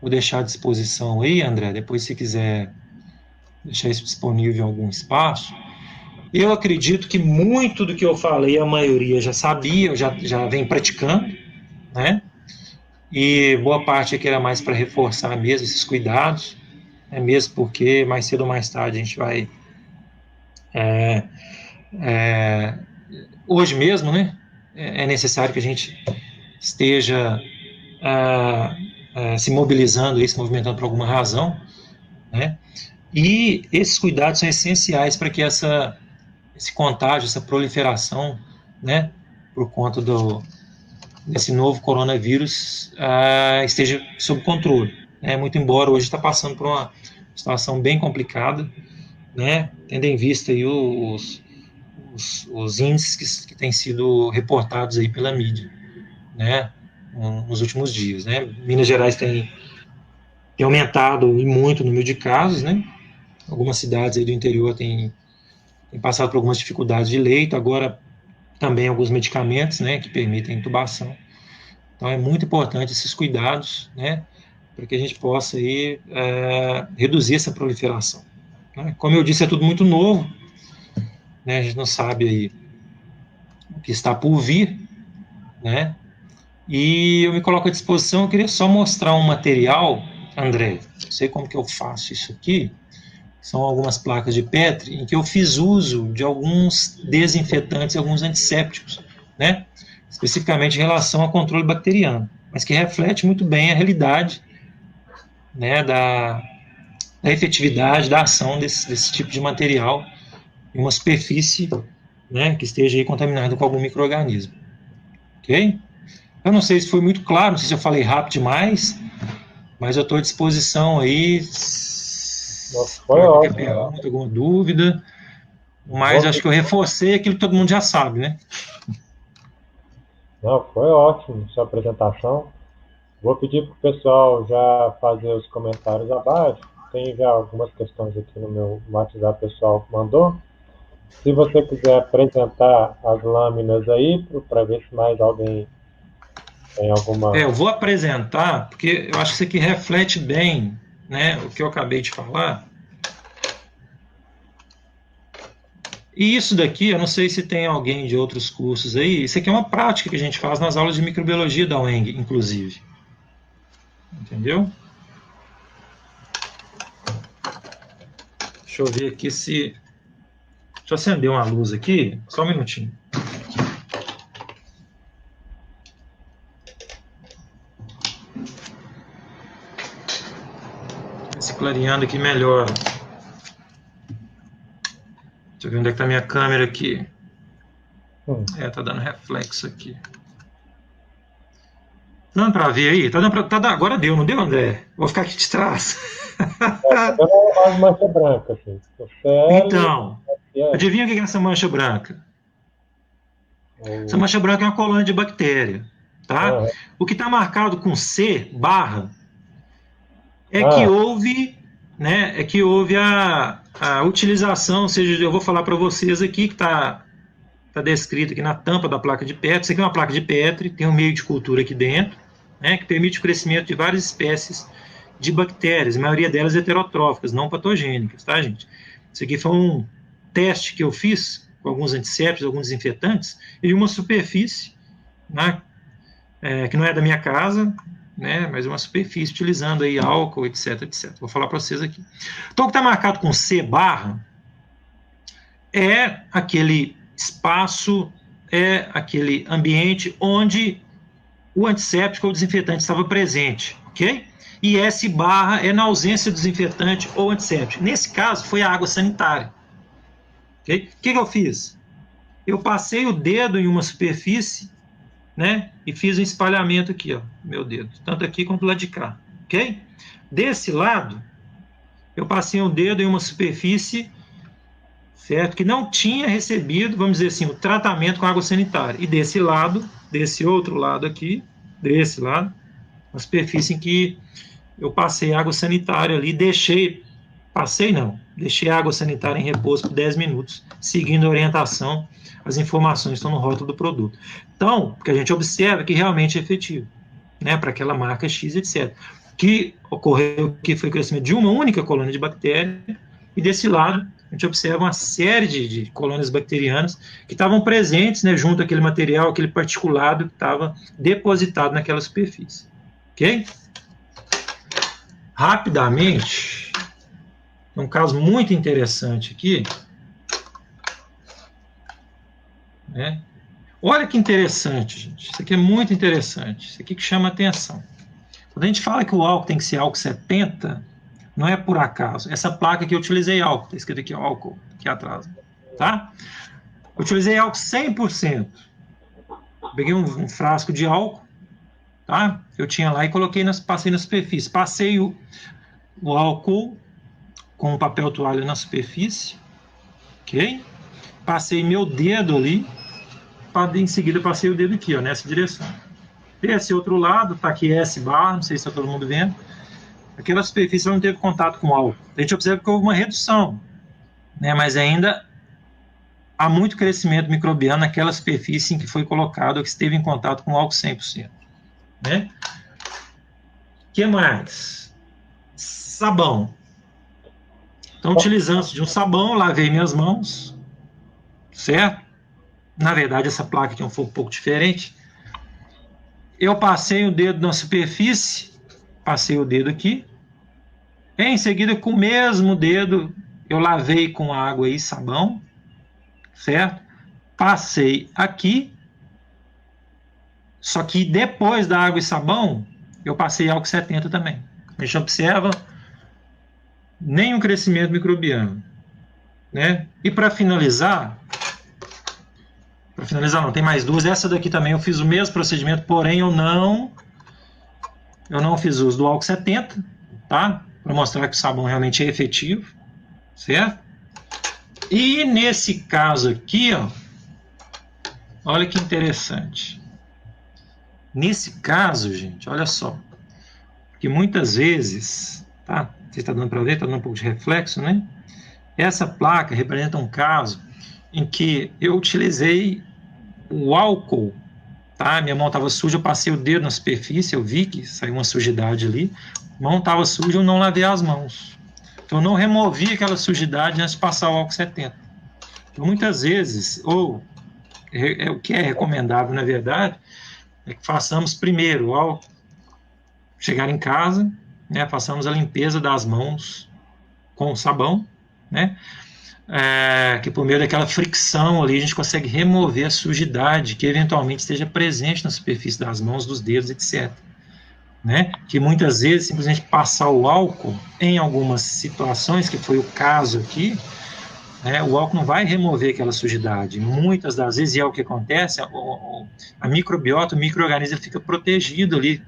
Vou deixar à disposição aí, André, depois se quiser deixar isso disponível em algum espaço. Eu acredito que muito do que eu falei, a maioria já sabia, já vem praticando, né? E boa parte aqui era mais para reforçar mesmo esses cuidados, né? Mesmo porque mais cedo ou mais tarde a gente vai... hoje mesmo, né? É necessário que a gente esteja se mobilizando, se movimentando por alguma razão, né? E esses cuidados são essenciais para que esse contágio, essa proliferação, né, por conta desse novo coronavírus, esteja sob controle. Né? Muito embora hoje está passando por uma situação bem complicada, né, tendo em vista aí os índices que têm sido reportados aí pela mídia, né, nos últimos dias. Né? Minas Gerais tem aumentado muito o número de casos, né? Algumas cidades aí do interior têm passado por algumas dificuldades de leito, agora também alguns medicamentos, né, que permitem intubação. Então é muito importante esses cuidados, né, para que a gente possa aí, reduzir essa proliferação. Né? Como eu disse, é tudo muito novo, né, a gente não sabe aí o que está por vir, né, e eu me coloco à disposição. Eu queria só mostrar um material André, não sei como que eu faço isso aqui. São algumas placas de Petri em que eu fiz uso de alguns desinfetantes, alguns antissépticos, né? Especificamente em relação ao controle bacteriano, mas que reflete muito bem a realidade, né, da efetividade, da ação desse tipo de material em uma superfície, né, que esteja aí contaminada com algum micro-organismo. Ok? Eu não sei se foi muito claro, não sei se eu falei rápido demais, mas eu estou à disposição aí Foi para qualquer ótimo. pergunta, alguma dúvida. Mas Vou, acho que eu reforcei aquilo que todo mundo já sabe, né? não, foi ótimo sua apresentação. Vou pedir para o pessoal já fazer os comentários abaixo. Tem já algumas questões aqui no meu WhatsApp, o pessoal mandou. Se você quiser apresentar as lâminas aí, para ver se mais alguém tem alguma. Eu vou apresentar, porque eu acho que isso aqui reflete bem, né, o que eu acabei de falar. E isso daqui, eu não sei se tem alguém de outros cursos aí, isso aqui é uma prática que a gente faz nas aulas de microbiologia da UENG, inclusive. Entendeu? Deixa eu ver aqui se... Deixa eu acender uma luz aqui, só um minutinho. Se clareando aqui melhor. Deixa eu ver onde é que tá a minha câmera aqui. Tá dando reflexo aqui. Tá dando pra ver aí? Agora deu, não deu, André? Vou ficar aqui de trás. Tá dando umas manchas brancas, assim. O CL, Então, adivinha o que é essa mancha branca? Essa mancha branca é uma colônia de bactéria, tá? O que está marcado com C barra é que houve, né? É que houve a utilização, ou seja, eu vou falar para vocês aqui que está descrito aqui na tampa da placa de Petri. Isso aqui é uma placa de Petri, tem um meio de cultura aqui dentro, né? Que permite o crescimento de várias espécies de bactérias, a maioria delas heterotróficas, não patogênicas, tá, gente? Isso aqui foi um teste que eu fiz com alguns antissépticos, alguns desinfetantes, e uma superfície, né, que não é da minha casa, né, mas uma superfície utilizando aí álcool, etc, etc. Vou falar para vocês aqui. Então, o que está marcado com C barra é aquele espaço, é aquele ambiente onde o antisséptico ou desinfetante estava presente, ok? E S barra é na ausência do desinfetante ou antisséptico. Nesse caso, foi a água sanitária. Okay? O que eu fiz? Eu passei o dedo em uma superfície, né, e fiz um espalhamento aqui, ó, meu dedo, tanto aqui quanto do lado de cá, ok? Desse lado, eu passei o dedo em uma superfície, certo, que não tinha recebido, vamos dizer assim, o tratamento com água sanitária. E desse lado, desse outro lado aqui, desse lado, uma superfície em que eu passei água sanitária ali, deixei a água sanitária em repouso por 10 minutos, seguindo a orientação, as informações estão no rótulo do produto. Então, o que a gente observa é que realmente é efetivo, né, para aquela marca X, etc. O que ocorreu que foi o crescimento de uma única colônia de bactéria, e desse lado a gente observa uma série de colônias bacterianas que estavam presentes, né, junto àquele material, aquele particulado que estava depositado naquela superfície. Ok? Rapidamente, um caso muito interessante aqui, né? Olha que interessante, gente. Isso aqui é muito interessante. Isso aqui que chama atenção. Quando a gente fala que o álcool tem que ser álcool 70, não é por acaso. Essa placa que eu utilizei álcool, está escrito aqui álcool, aqui atrás, tá? Eu utilizei álcool 100%. Peguei um frasco de álcool, tá? Eu tinha lá e passei na superfície. Passei o álcool com um papel toalha na superfície, ok? Passei meu dedo ali, em seguida passei o dedo aqui, ó, nessa direção. Desse outro lado, tá aqui S barra, não sei se está todo mundo vendo. Aquela superfície não teve contato com álcool. A gente observa que houve uma redução, né, mas ainda há muito crescimento microbiano naquela superfície em que foi colocado, que esteve em contato com álcool 100%. Né? O que mais? Sabão. Então, utilizando de um sabão, lavei minhas mãos, certo? Na verdade, essa placa aqui é um pouco diferente. Eu passei o dedo na superfície, passei o dedo aqui, Em seguida, com o mesmo dedo, eu lavei com água e sabão, certo? Passei aqui, só que depois da água e sabão, eu passei álcool 70 também. A gente observa nenhum crescimento microbiano, né? E para finalizar não, tem mais duas. Essa daqui também eu fiz o mesmo procedimento, porém eu não fiz uso do álcool 70, tá? Para mostrar que o sabão realmente é efetivo, certo? E nesse caso aqui, ó, olha que interessante. Nesse caso, gente, olha só, que muitas vezes, tá? Você está dando para ver, está dando um pouco de reflexo, né? Essa placa representa um caso em que eu utilizei o álcool, tá? Minha mão estava suja, eu passei o dedo na superfície, eu vi que saiu uma sujidade ali, a mão estava suja, eu não lavei as mãos. Então eu não removi aquela sujidade antes de passar o álcool 70. Então muitas vezes, ou o que é recomendável na verdade, é que façamos primeiro, ao chegar em casa, né, façamos a limpeza das mãos com sabão, né? Que por meio daquela fricção ali a gente consegue remover a sujidade que eventualmente esteja presente na superfície das mãos, dos dedos, etc. Né? Que muitas vezes simplesmente passar o álcool em algumas situações, que foi o caso aqui, né, o álcool não vai remover aquela sujidade. Muitas das vezes, e é o que acontece, a microbiota, o micro-organismo fica protegido ali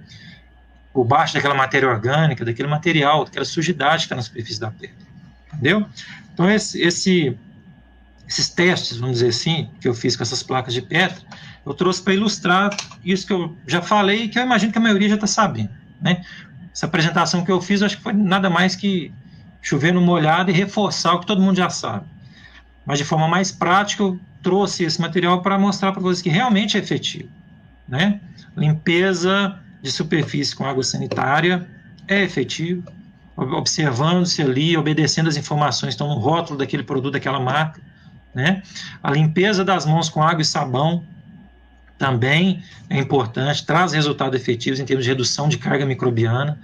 por baixo daquela matéria orgânica, daquele material, daquela sujidade que está na superfície da pele. Entendeu? Então, esses testes, vamos dizer assim, que eu fiz com essas placas de Petra, eu trouxe para ilustrar isso que eu já falei e que eu imagino que a maioria já está sabendo. Né? Essa apresentação que eu fiz, eu acho que foi nada mais que chover no molhado e reforçar o que todo mundo já sabe. Mas de forma mais prática, eu trouxe esse material para mostrar para vocês que realmente é efetivo. Né? Limpeza de superfície com água sanitária é efetivo, observando-se ali, obedecendo as informações que estão no rótulo daquele produto, daquela marca. Né? A limpeza das mãos com água e sabão também é importante, traz resultados efetivos em termos de redução de carga microbiana,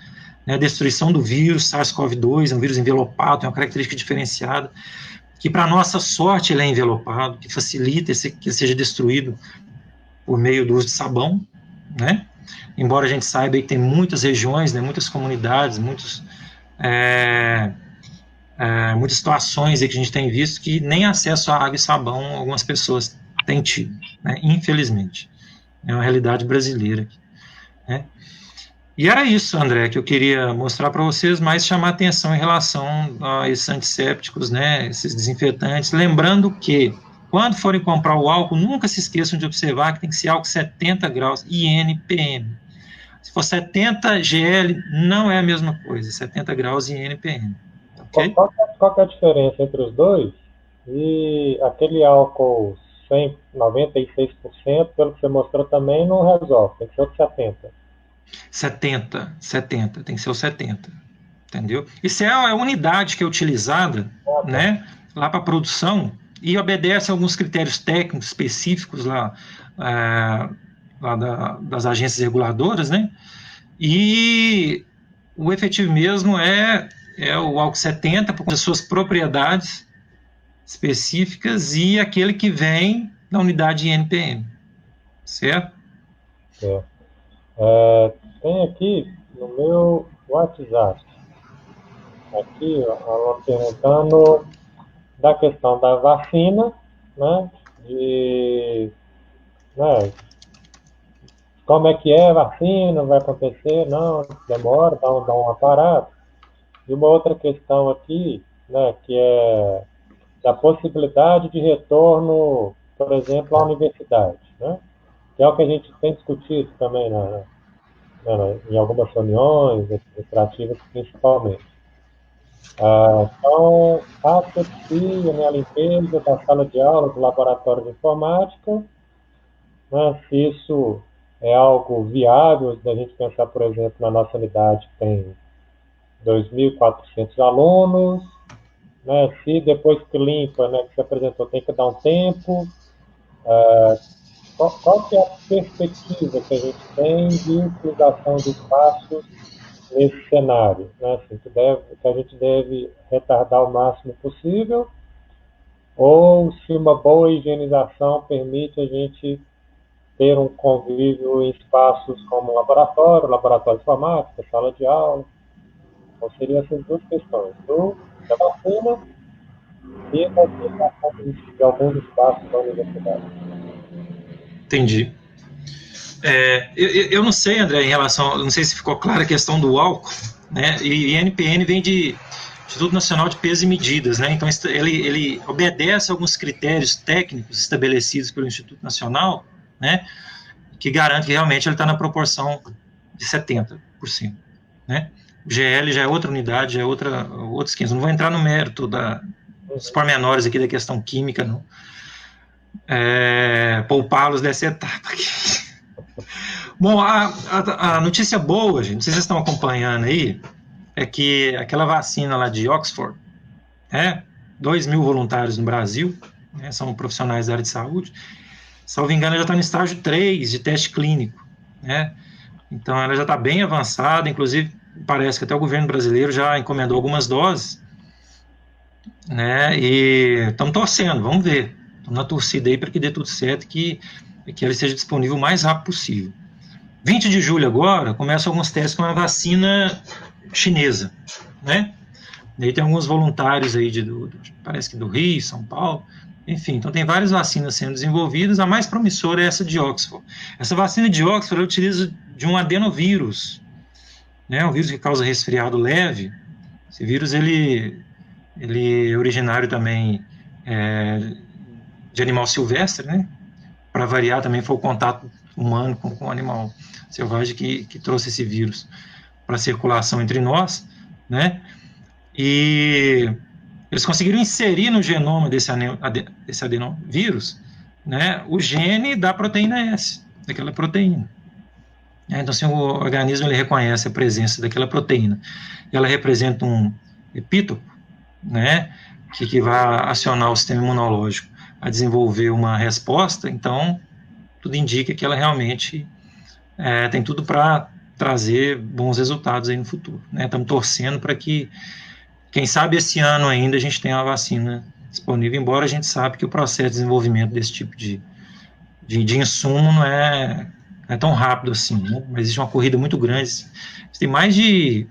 né? Destruição do vírus SARS-CoV-2, é um vírus envelopado, é uma característica diferenciada, que para nossa sorte ele é envelopado, que facilita que seja destruído por meio do uso de sabão, né? Embora a gente saiba que tem muitas regiões, né, muitas comunidades, muitas situações aí que a gente tem visto que nem acesso a água e sabão algumas pessoas têm tido, né? Infelizmente. É uma realidade brasileira aqui, né? E era isso, André, que eu queria mostrar para vocês, mais chamar atenção em relação a esses antissépticos, né, esses desinfetantes. Lembrando que, quando forem comprar o álcool, nunca se esqueçam de observar que tem que ser álcool 70 graus INPM. Se for 70 GL, não é a mesma coisa, 70 graus INPM. Okay? Qual que é a diferença entre os dois? E aquele álcool 96%, pelo que você mostrou também, não resolve, tem que ser o 70%. 70, tem que ser o 70, entendeu? Isso é a unidade que é utilizada, né, lá para a produção e obedece a alguns critérios técnicos específicos lá das agências reguladoras, né? E o efetivo mesmo é o álcool 70 por suas propriedades específicas e aquele que vem da unidade INPM, certo? Tem aqui no meu WhatsApp, aqui, ó, perguntando da questão da vacina, né, né, como é que é a vacina, vai acontecer, não, demora, dá um aparato. E uma outra questão aqui, né, que é da possibilidade de retorno, por exemplo, à universidade, né, que é o que a gente tem discutido também em algumas reuniões administrativas, principalmente. Então, a asepsia, né, a limpeza da sala de aula, do laboratório de informática, né, se isso é algo viável, da gente pensar, por exemplo, na nossa unidade que tem 2.400 alunos, né, se depois que limpa, né, que se apresentou, tem que dar um tempo, qual que é a perspectiva que a gente tem de utilização de espaços nesse cenário, né? Assim, que a gente deve retardar o máximo possível, ou se uma boa higienização permite a gente ter um convívio em espaços como laboratório de farmácia, sala de aula. Então, seriam essas duas questões, da vacina e da utilização de alguns espaços da universidade. Entendi. Eu não sei, André, em relação, não sei se ficou clara a questão do álcool, né? E NPN vem de Instituto Nacional de Pesos e Medidas, né? Então ele obedece a alguns critérios técnicos estabelecidos pelo Instituto Nacional, né? Que garante que realmente ele está na proporção de 70%, né? O GL já é outra unidade, já é outros 15. Não vou entrar no mérito dos pormenores aqui da questão química, não. Poupá-los dessa etapa aqui. Bom, a notícia boa, gente, não sei se vocês estão acompanhando aí, é que aquela vacina lá de Oxford, 2.000 voluntários no Brasil, né, são profissionais da área de saúde, salvo engano, já está no estágio 3 de teste clínico, né? Então ela já está bem avançada, inclusive parece que até o governo brasileiro já encomendou algumas doses, né? E estamos torcendo, vamos ver, estamos na torcida aí para que dê tudo certo, que ela esteja disponível o mais rápido possível. 20 de julho agora, começam alguns testes com a vacina chinesa, né? Daí tem alguns voluntários aí, parece que do Rio, São Paulo, enfim, então tem várias vacinas sendo desenvolvidas, a mais promissora é essa de Oxford. Essa vacina de Oxford, ela utiliza de um adenovírus, né? Um vírus que causa resfriado leve. Esse vírus, ele é originário também de animal silvestre, né? Para variar, também foi o contato humano com o animal selvagem que trouxe esse vírus para a circulação entre nós, né? E eles conseguiram inserir no genoma desse adenovírus, né, o gene da proteína S, daquela proteína. Então, assim, o organismo ele reconhece a presença daquela proteína. Ela representa um epítopo, né, que vai acionar o sistema imunológico a desenvolver uma resposta. Então, tudo indica que ela realmente tem tudo para trazer bons resultados aí no futuro, né? Estamos torcendo para que, quem sabe esse ano ainda a gente tenha uma vacina disponível, embora a gente sabe que o processo de desenvolvimento desse tipo de insumo não é tão rápido assim, né? Mas existe uma corrida muito grande. Tem mais de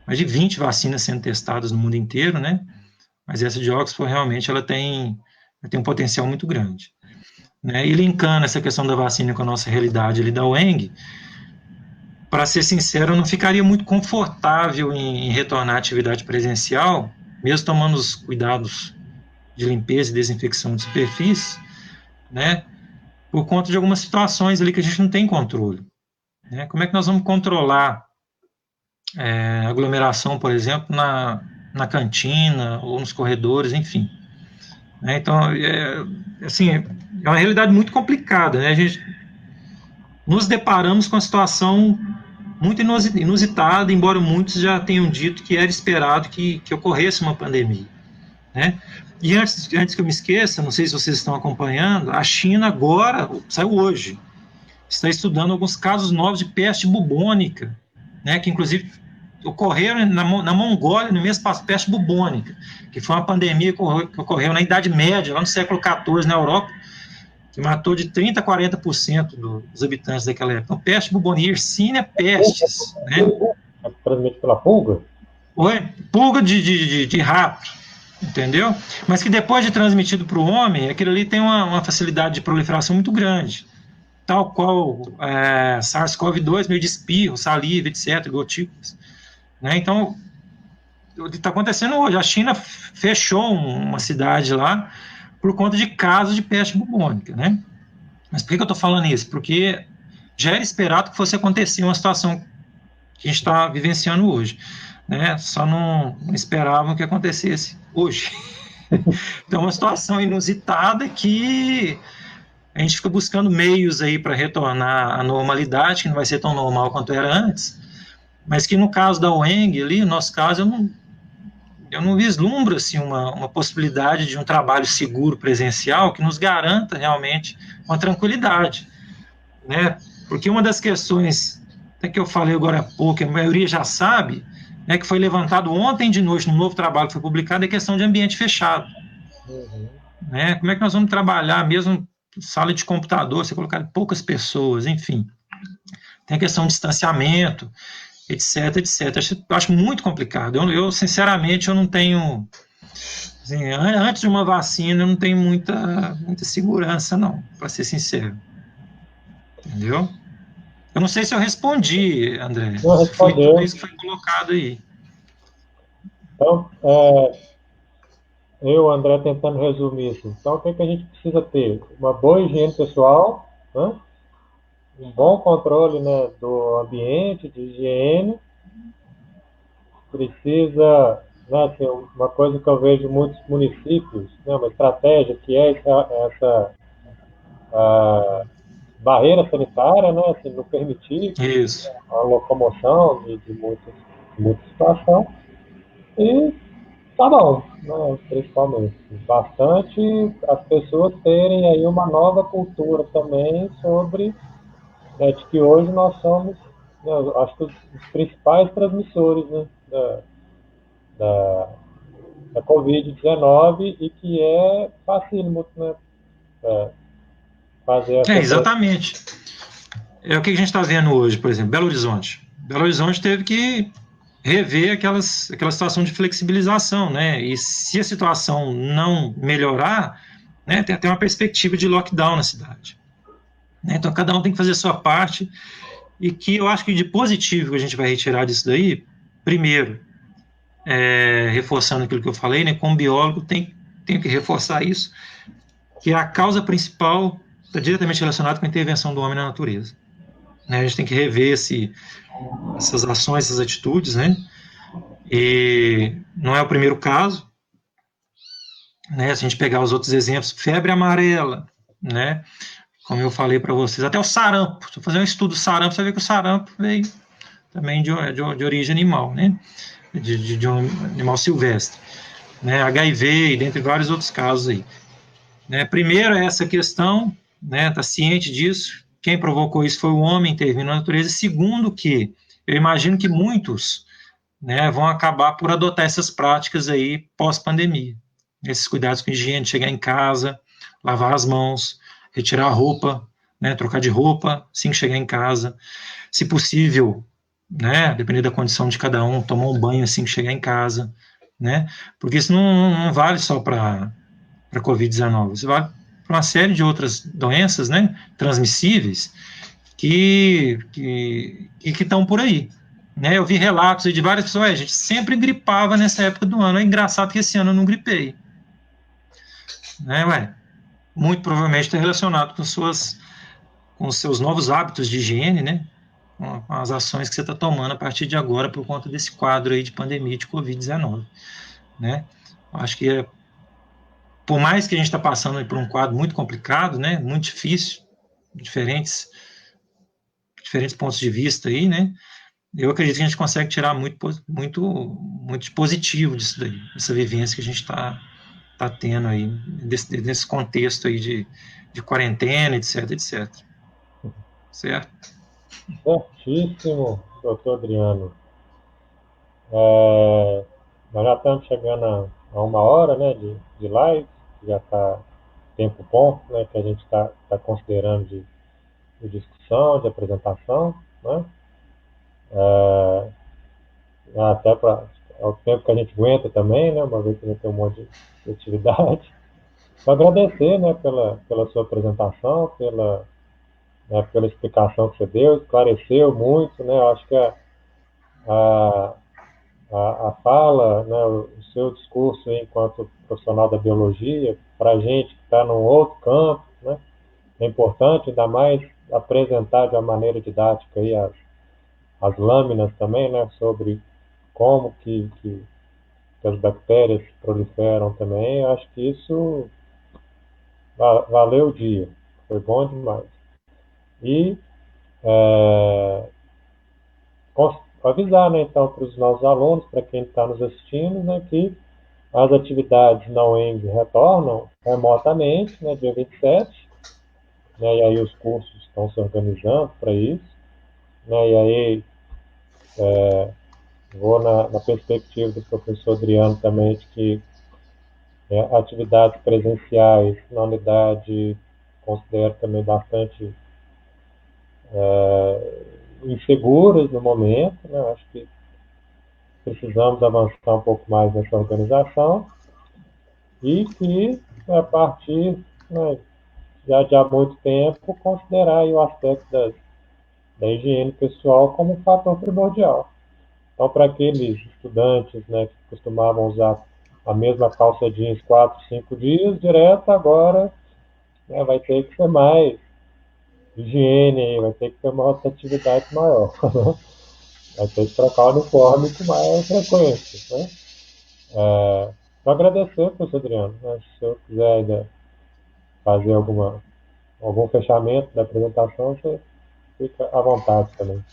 20 vacinas sendo testadas no mundo inteiro, né? Mas essa de Oxford realmente ela tem um potencial muito grande, né? E linkando essa questão da vacina com a nossa realidade ali da UENG, para ser sincero, eu não ficaria muito confortável em retornar à atividade presencial, mesmo tomando os cuidados de limpeza e desinfecção de superfície, né? Por conta de algumas situações ali que a gente não tem controle, né? Como é que nós vamos controlar aglomeração, por exemplo, na cantina ou nos corredores, enfim, né? Então, assim, é uma realidade muito complicada, né? A gente nos deparamos com a situação muito inusitada, embora muitos já tenham dito que era esperado que ocorresse uma pandemia, né? E antes que eu me esqueça, não sei se vocês estão acompanhando, a China agora, saiu hoje, está estudando alguns casos novos de peste bubônica, né, que inclusive ocorreram na Mongólia no mês passado, peste bubônica, que foi uma pandemia que ocorreu na Idade Média, lá no século XIV na Europa, que matou de 30% a 40% dos habitantes daquela época. Então, peste bubônica, Yersinia pestis, né? É transmitido pela pulga? Pulga de rato, entendeu? Mas que depois de transmitido para o homem, aquilo ali tem uma facilidade de proliferação muito grande, tal qual SARS-CoV-2, meio de espirro, saliva, etc., gotículas, né? Então, o que está acontecendo hoje, a China fechou uma cidade lá por conta de casos de peste bubônica, né? Mas por que eu estou falando isso? Porque já era esperado que fosse acontecer uma situação que a gente está vivenciando hoje, né? Só não esperavam que acontecesse hoje. Então, é uma situação inusitada que a gente fica buscando meios aí para retornar à normalidade, que não vai ser tão normal quanto era antes, mas que no caso da UENG ali, no nosso caso, eu não vislumbro assim, uma possibilidade de um trabalho seguro presencial que nos garanta realmente uma tranquilidade, né? Porque uma das questões até que eu falei agora há pouco, a maioria já sabe, né, que foi levantado ontem de noite num novo trabalho que foi publicado, é questão de ambiente fechado. Uhum. Né? Como é que nós vamos trabalhar mesmo sala de computador, você colocar poucas pessoas, enfim. Tem a questão de distanciamento, etc, etc. Acho muito complicado. Eu, sinceramente, eu não tenho... Assim, antes de uma vacina, eu não tenho muita segurança, não, para ser sincero. Entendeu? Eu não sei se eu respondi, André, Não se foi tudo respondeu. isso que foi colocado aí. Então, eu, André, tentando resumir isso. Então, o que, é que a gente precisa ter? Uma boa higiene pessoal, né? Um bom controle, né, do ambiente, de higiene. Precisa, né, assim, uma coisa que eu vejo em muitos municípios, né, uma estratégia que é essa a barreira sanitária, né, assim, não permitir Isso. a locomoção de muita situação. E tá bom, né, principalmente. Bastante as pessoas terem aí uma nova cultura também sobre, né, de que hoje nós somos, né, acho que os principais transmissores, né, da, da Covid-19 e que é facílimo, né, fazer essa Exatamente. É o que a gente está vendo hoje, por exemplo, Belo Horizonte. Belo Horizonte teve que rever aquela situação de flexibilização, né? E se a situação não melhorar, né, tem até uma perspectiva de lockdown na cidade. Né? Então, cada um tem que fazer a sua parte, e que eu acho que de positivo que a gente vai retirar disso daí, primeiro, reforçando aquilo que eu falei, né, como biólogo, tem que reforçar isso, que a causa principal está diretamente relacionada com a intervenção do homem na natureza. Né? A gente tem que rever essas ações, essas atitudes, né? E não é o primeiro caso, né? Se a gente pegar os outros exemplos, febre amarela, né? Como eu falei para vocês, até o sarampo. Se eu fazer um estudo do sarampo, você vê que o sarampo veio também de origem animal, né? De um animal silvestre, né? HIV e dentre vários outros casos aí. Né? Primeiro é essa questão, né? Tá ciente disso. Quem provocou isso foi o homem intervindo na natureza. E segundo que eu imagino que muitos, né, vão acabar por adotar essas práticas aí pós-pandemia. Esses cuidados com higiene, chegar em casa, lavar as mãos, retirar a roupa, né, trocar de roupa assim que chegar em casa. Se possível, né, dependendo da condição de cada um, tomar um banho assim que chegar em casa, né? Porque isso não vale só para Covid-19, isso vale para uma série de outras doenças, né, transmissíveis, que estão por aí. Né? Eu vi relatos de várias pessoas, a gente sempre gripava nessa época do ano. É engraçado que esse ano eu não gripei. Né, ué? Muito provavelmente está relacionado com os seus novos hábitos de higiene, né? Com as ações que você está tomando a partir de agora por conta desse quadro aí de pandemia de Covid-19. Né? Acho que, por mais que a gente está passando por um quadro muito complicado, né? Muito difícil, diferentes pontos de vista aí, né? Eu acredito que a gente consegue tirar muito positivo disso daí, essa vivência que a gente está tendo aí, desse contexto aí de quarentena, etc, etc. Certo? certíssimo, doutor Adriano. Nós já estamos chegando a uma hora, né, de live, já está tempo bom, né, que a gente está considerando de discussão, de apresentação, né? Até para o tempo que a gente aguenta também, né, uma vez que a gente tem um monte de atividade. Só agradecer, né, pela sua apresentação, né, pela explicação que você deu, esclareceu muito, né, eu acho que a, a fala, né, o seu discurso enquanto profissional da biologia, para a gente que está num outro campo, né, é importante ainda mais apresentar de uma maneira didática aí as lâminas também, né, sobre como que as bactérias proliferam também. Eu acho que isso valeu o dia, foi bom demais. E é, avisar, né, então, para os nossos alunos, para quem está nos assistindo, né, que as atividades na UENG retornam remotamente, dia 27, né, e aí os cursos estão se organizando para isso. né? E aí vou na perspectiva do professor Adriano também, de que atividades presenciais na unidade considero também bastante inseguras no momento, né? Acho que precisamos avançar um pouco mais nessa organização e que, a partir, né, já de há muito tempo, considerar aí o aspecto da higiene pessoal como um fator primordial. Então, para aqueles estudantes, né, que costumavam usar a mesma calça jeans 4, 5 dias direto, agora, né, vai ter que ser mais higiene, vai ter que ter uma rotatividade maior. Vai ter que trocar o uniforme com mais frequência, né? Só agradecer, professor Adriano, né? Se o senhor quiser ainda fazer algum fechamento da apresentação, você fica à vontade também.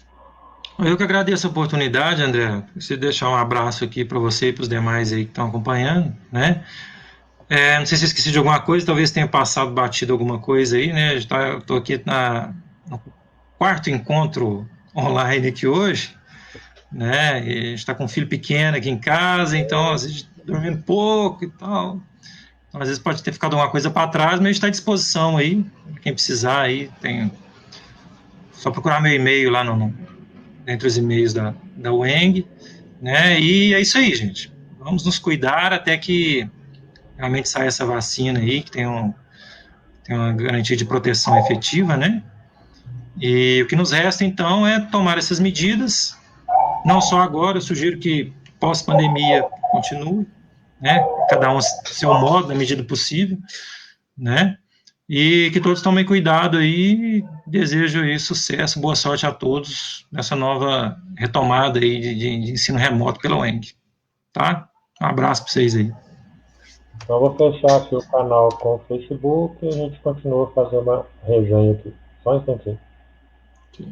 Eu que agradeço a oportunidade, André. Se deixar um abraço aqui para você e para os demais aí que estão acompanhando, né? Não sei se eu esqueci de alguma coisa, talvez tenha passado batido alguma coisa aí, né? Estou aqui no quarto encontro online aqui hoje, né? E a gente está com um filho pequeno aqui em casa, então às vezes dormindo pouco e tal. Então, às vezes pode ter ficado alguma coisa para trás, mas a gente está à disposição aí, quem precisar aí, tem só procurar meu e-mail lá entre os e-mails da UENG, né? E é isso aí, gente. Vamos nos cuidar até que realmente saia essa vacina aí, que tem uma garantia de proteção efetiva, né? E o que nos resta, então, é tomar essas medidas, não só agora, eu sugiro que pós-pandemia continue, né? Cada um seu modo, na medida do possível, né? E que todos tomem cuidado aí, desejo aí sucesso, boa sorte a todos nessa nova retomada aí de ensino remoto pela UENG, tá? Um abraço para vocês aí. Então, eu vou fechar aqui o canal com o Facebook e a gente continua fazendo uma resenha aqui. Só um instantinho. Okay.